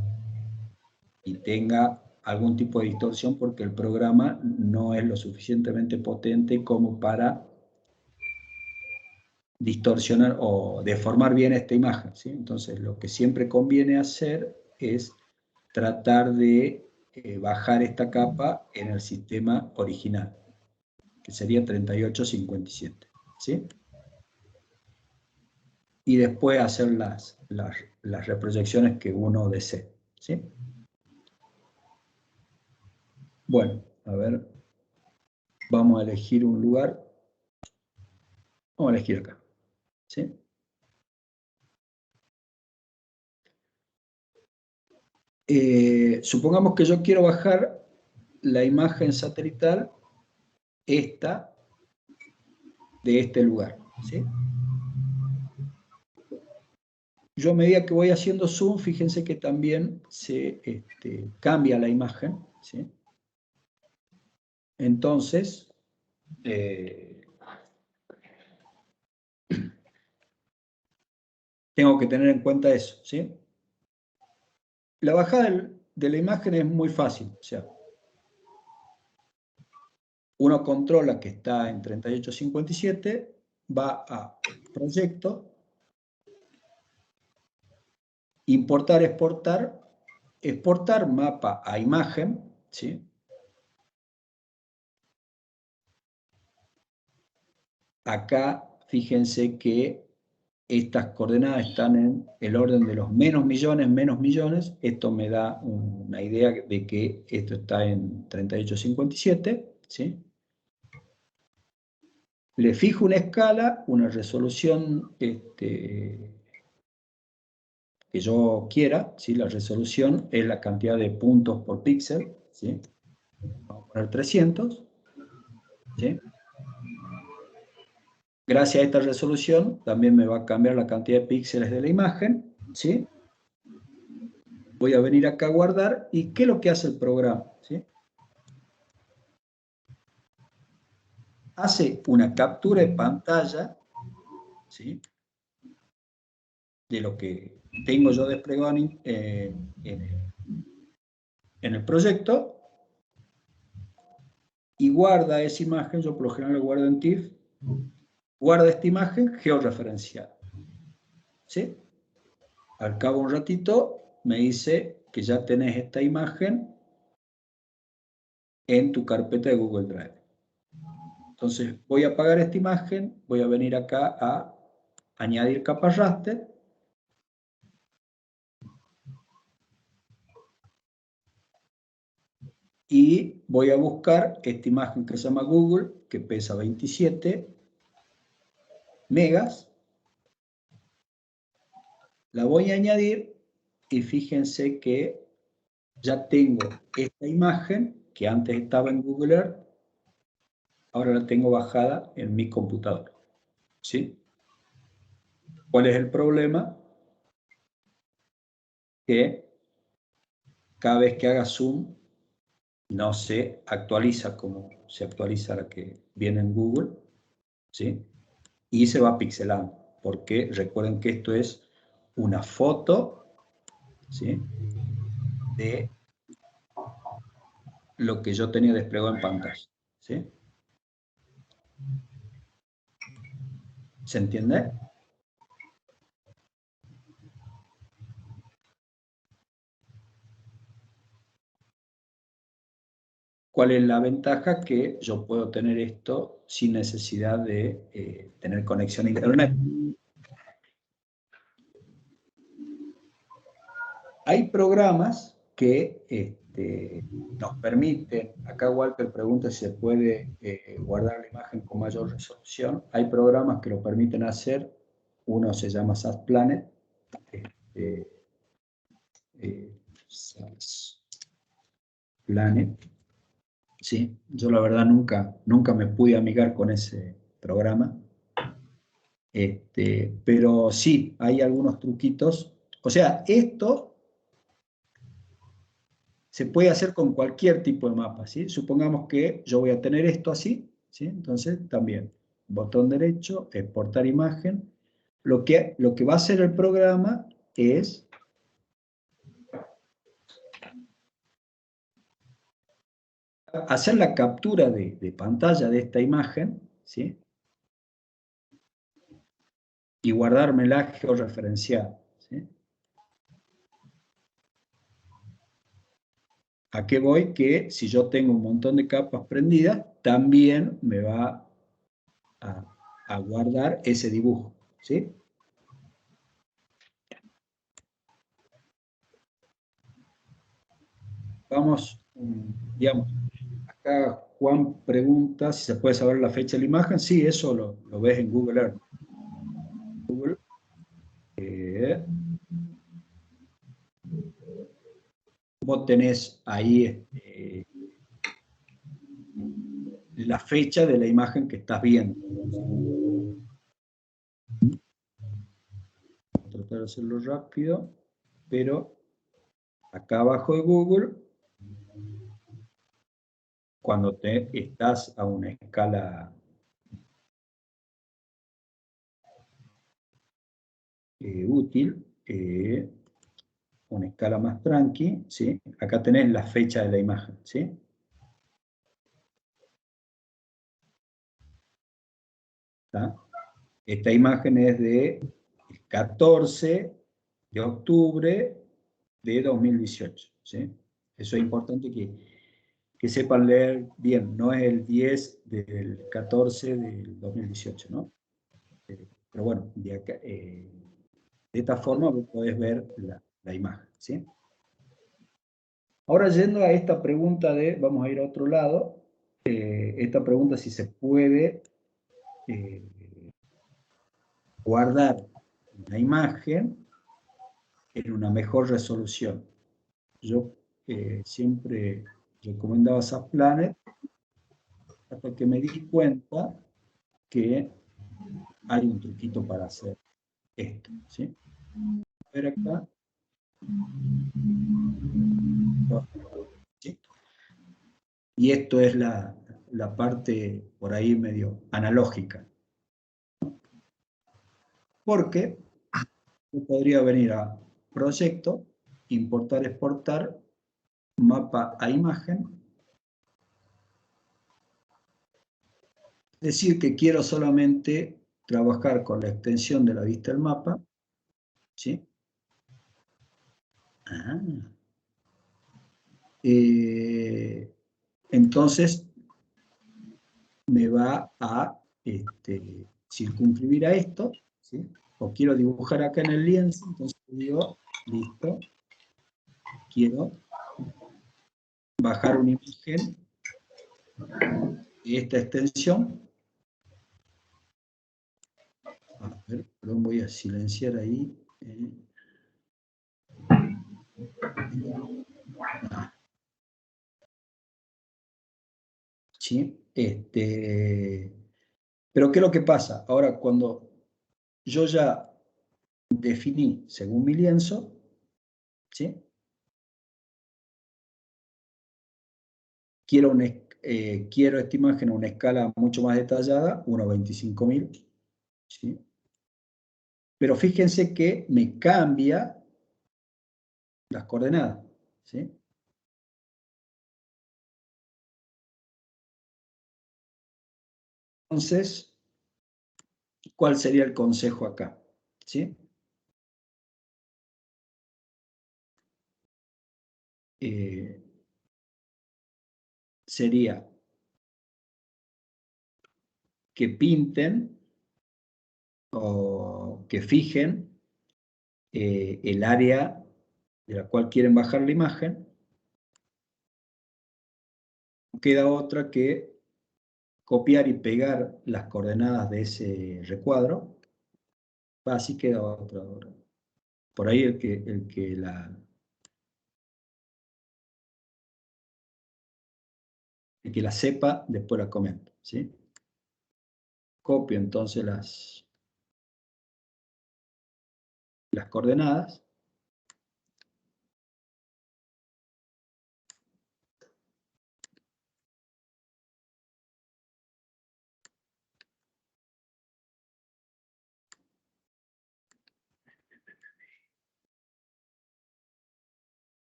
y tenga algún tipo de distorsión porque el programa no es lo suficientemente potente como para distorsionar o deformar bien esta imagen, ¿sí? Entonces, lo que siempre conviene hacer es tratar de bajar esta capa en el sistema original, que sería 3857, ¿sí? Y después hacer las reproyecciones que uno desee, ¿sí? Bueno, a ver, vamos a elegir un lugar. Vamos a elegir acá, ¿sí? Supongamos que yo quiero bajar la imagen satelital, esta, de este lugar, ¿sí? Yo a medida que voy haciendo zoom, fíjense que también se cambia la imagen, ¿sí? Entonces, tengo que tener en cuenta eso, ¿sí? La bajada de la imagen es muy fácil, o sea, uno controla que está en 3857, va a Proyecto, Importar, Exportar, exportar mapa a imagen, ¿sí? Acá, fíjense que estas coordenadas están en el orden de los menos millones. Esto me da una idea de que esto está en 3857, ¿sí? Le fijo una escala, una resolución que yo quiera, ¿sí? La resolución es la cantidad de puntos por píxel, ¿sí? Vamos a poner 300, ¿sí? Gracias a esta resolución también me va a cambiar la cantidad de píxeles de la imagen, ¿sí? Voy a venir acá a guardar, ¿y qué es lo que hace el programa? ¿Sí? Hace una captura de pantalla, ¿sí? De lo que tengo yo desplegado en el proyecto, y guarda esa imagen. Yo por lo general la guardo en TIFF, guarda esta imagen georreferenciada. ¿Sí? Al cabo de un ratito me dice que ya tenés esta imagen en tu carpeta de Google Drive. Entonces voy a apagar esta imagen, voy a venir acá a añadir capa raster. Y voy a buscar esta imagen que se llama Google, que pesa 27 megas. La voy a añadir y fíjense que ya tengo esta imagen que antes estaba en Google Earth, ahora la tengo bajada en mi computadora. ¿Sí? ¿Cuál es el problema? Que cada vez que haga zoom no se actualiza como se actualiza la que viene en Google, ¿sí? Y se va pixelando, porque recuerden que esto es una foto, ¿sí?, de lo que yo tenía desplegado en pantalla, ¿sí? ¿Se entiende? ¿Cuál es la ventaja? Que yo puedo tener esto sin necesidad de tener conexión a internet. Hay programas que nos permiten, acá Walter pregunta si se puede guardar la imagen con mayor resolución. Hay programas que lo permiten hacer. Uno se llama SAS Planet. SAS Planet. Sí, yo la verdad nunca me pude amigar con ese programa. Pero sí, hay algunos truquitos. O sea, esto se puede hacer con cualquier tipo de mapa, ¿sí? Supongamos que yo voy a tener esto así, ¿sí? Entonces también, botón derecho, exportar imagen. Lo que va a hacer el programa es hacer la captura de pantalla de esta imagen, ¿sí?, y guardármela georreferenciada, ¿sí? ¿A qué voy? Que si yo tengo un montón de capas prendidas, también me va a guardar ese dibujo, ¿sí? Vamos, digamos, acá Juan pregunta si se puede saber la fecha de la imagen. Sí, eso lo ves en Google Earth. Google, vos tenés ahí la fecha de la imagen que estás viendo. Voy a tratar de hacerlo rápido, pero acá abajo de Google, cuando estás a una escala útil, una escala más tranqui, ¿sí? Acá tenés la fecha de la imagen, ¿sí? ¿Está? Esta imagen es de 14 de octubre de 2018, ¿sí? Eso es importante que sepan leer bien, no es el 10 del 14 del 2018, ¿no? Pero bueno, de esta forma vos podés ver la imagen, ¿sí? Ahora yendo a esta pregunta vamos a ir a otro lado, esta pregunta si se puede guardar la imagen en una mejor resolución. Yo siempre recomendaba SAS Planet hasta que me di cuenta que hay un truquito para hacer esto, ¿sí? A ver acá. ¿Sí? Y esto es la parte por ahí medio analógica. Porque yo podría venir a proyecto, importar, exportar, mapa a imagen, decir que quiero solamente trabajar con la extensión de la vista del mapa, ¿sí? Entonces me va a circunscribir a esto, ¿sí? O quiero dibujar acá en el lienzo, entonces digo, listo, quiero bajar una imagen de esta extensión. A ver, perdón, voy a silenciar ahí. ¿Sí? Pero ¿qué es lo que pasa? Ahora, cuando yo ya definí según mi lienzo, ¿sí? Quiero esta imagen a una escala mucho más detallada, 1:25.000, ¿sí? Pero fíjense que me cambia las coordenadas, ¿sí? Entonces, ¿cuál sería el consejo acá? ¿Sí? Sería que pinten o que fijen el área de la cual quieren bajar la imagen. No queda otra que copiar y pegar las coordenadas de ese recuadro. Así queda otra. Por ahí el que la sepa, después la comenta, ¿sí? Copio entonces las coordenadas.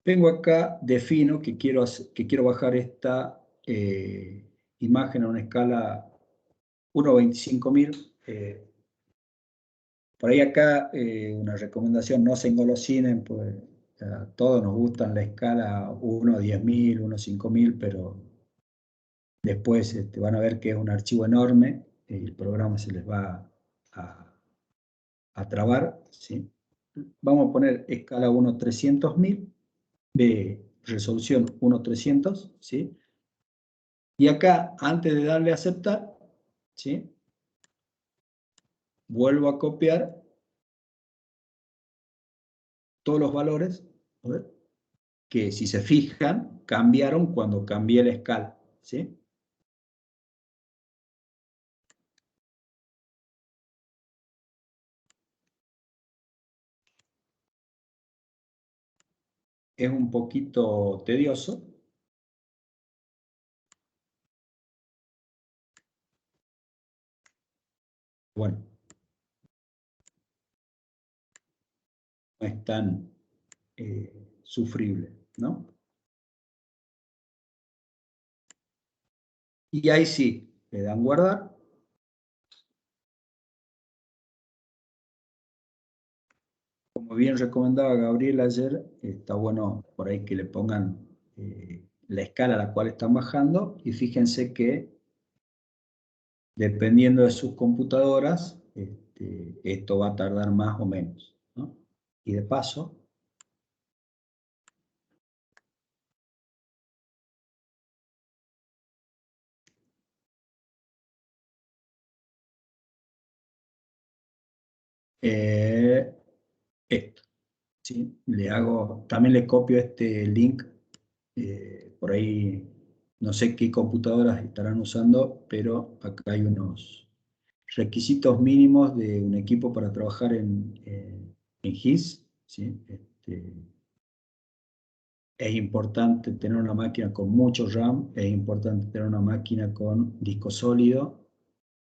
Vengo acá, defino que quiero bajar esta imagen a una escala 1:25.000. Por ahí acá una recomendación, no se engolosinen, pues a todos nos gustan la escala 1:10.000, 1:5.000, pero después van a ver que es un archivo enorme y el programa se les va a trabar, ¿sí? Vamos a poner escala 1:300.000 de resolución 1:300, ¿sí? Y acá, antes de darle a aceptar, ¿sí? Vuelvo a copiar todos los valores, a ver, que si se fijan, cambiaron cuando cambié la escala, ¿sí? Es un poquito tedioso. Bueno, no es tan sufrible, ¿no? Y ahí sí, le dan guardar. Como bien recomendaba Gabriel ayer, está bueno por ahí que le pongan la escala a la cual están bajando y fíjense que dependiendo de sus computadoras, esto va a tardar más o menos, ¿no? Y de paso, esto, ¿sí? También le copio este link, por ahí no sé qué computadoras estarán usando, pero acá hay unos requisitos mínimos de un equipo para trabajar en GIS, ¿sí? Es importante tener una máquina con mucho RAM, es importante tener una máquina con disco sólido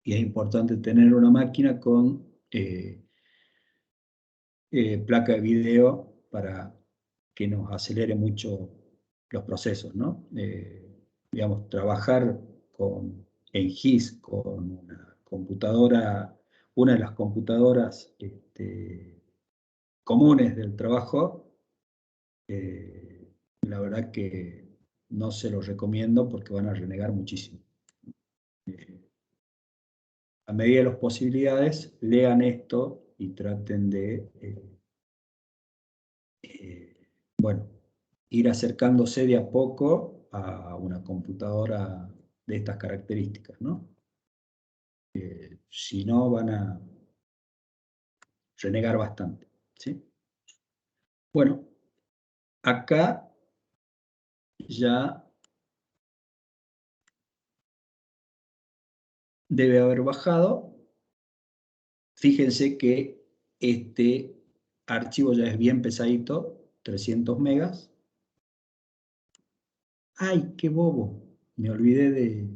y es importante tener una máquina con placa de video para que nos acelere mucho los procesos, ¿no? Digamos, trabajar en GIS con una computadora, una de las computadoras comunes del trabajo, la verdad que no se los recomiendo porque van a renegar muchísimo. A medida de las posibilidades, lean esto y traten de, bueno, ir acercándose de a poco a una computadora de estas características, ¿no? Si no, van a renegar bastante, ¿sí? Bueno, acá ya debe haber bajado. Fíjense que este archivo ya es bien pesadito, 300 megas. ¡Ay, qué bobo! Me olvidé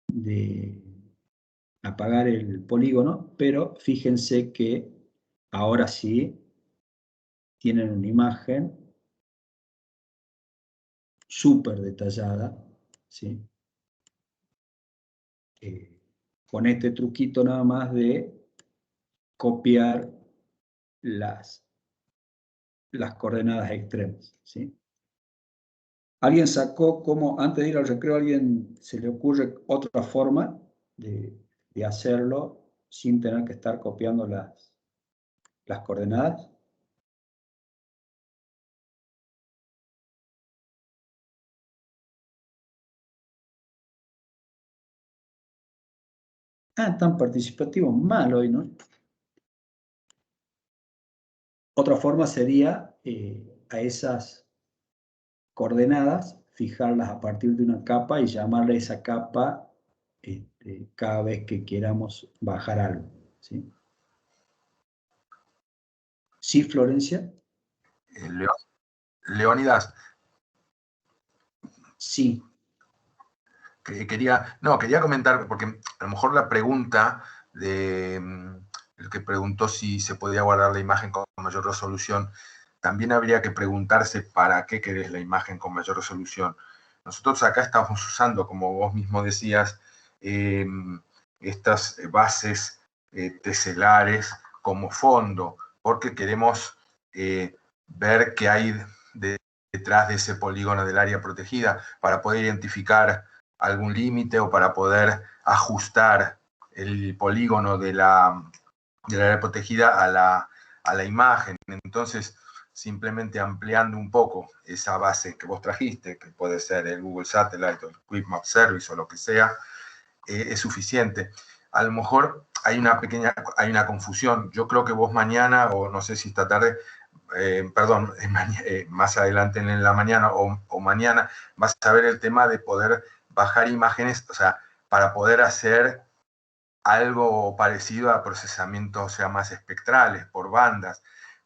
de apagar el polígono, pero fíjense que ahora sí tienen una imagen súper detallada, ¿sí? Con este truquito nada más de copiar las coordenadas extremas, ¿sí? ¿Alguien sacó cómo, antes de ir al recreo, alguien se le ocurre otra forma de hacerlo sin tener que estar copiando las coordenadas? Ah, tan participativos, mal hoy, ¿no? Otra forma sería a esas coordenadas fijarlas a partir de una capa y llamarle a esa capa cada vez que queramos bajar algo, ¿sí? ¿Sí, Florencia? Leónidas, Sí. quería comentar, porque a lo mejor la pregunta de el que preguntó si se podía guardar la imagen con mayor resolución, también habría que preguntarse para qué querés la imagen con mayor resolución. Nosotros acá estamos usando, como vos mismo decías, estas bases teselares como fondo, porque queremos ver qué hay detrás de ese polígono del área protegida para poder identificar algún límite o para poder ajustar el polígono del área protegida a la imagen. Entonces, simplemente ampliando un poco esa base que vos trajiste, que puede ser el Google Satellite o el Quick Map Service o lo que sea, es suficiente. A lo mejor hay una confusión. Yo creo que vos mañana, o no sé si esta tarde, más adelante en la mañana o mañana, vas a ver el tema de poder bajar imágenes, o sea, para poder hacer algo parecido a procesamientos, o sea, más espectrales, por bandas.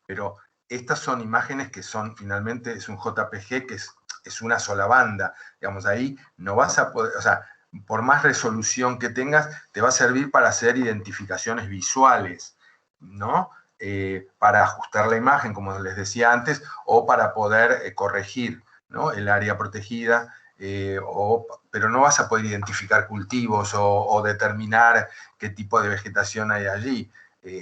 Pero estas son imágenes que son, finalmente, es un JPG que es una sola banda. Digamos, ahí no vas a poder, o sea, por más resolución que tengas, te va a servir para hacer identificaciones visuales, ¿no? Para ajustar la imagen, como les decía antes, o para poder corregir, ¿no?, el área protegida, pero no vas a poder identificar cultivos o determinar qué tipo de vegetación hay allí,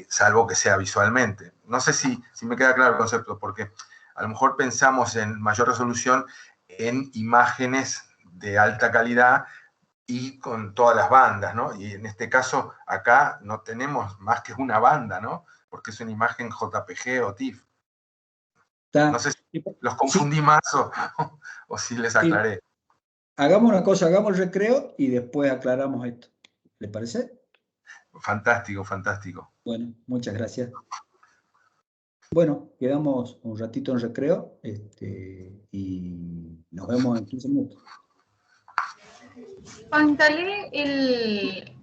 salvo que sea visualmente. No sé si me queda claro el concepto, porque a lo mejor pensamos en mayor resolución en imágenes de alta calidad y con todas las bandas, ¿no? Y en este caso, acá no tenemos más que una banda, ¿no? Porque es una imagen JPG o TIFF. No sé si los confundí más o si les aclaré. Hagamos una cosa, hagamos el recreo y después aclaramos esto. ¿Le parece? Fantástico, fantástico. Bueno, muchas gracias. Bueno, quedamos un ratito en recreo y nos vemos en 15 minutos. Instalé el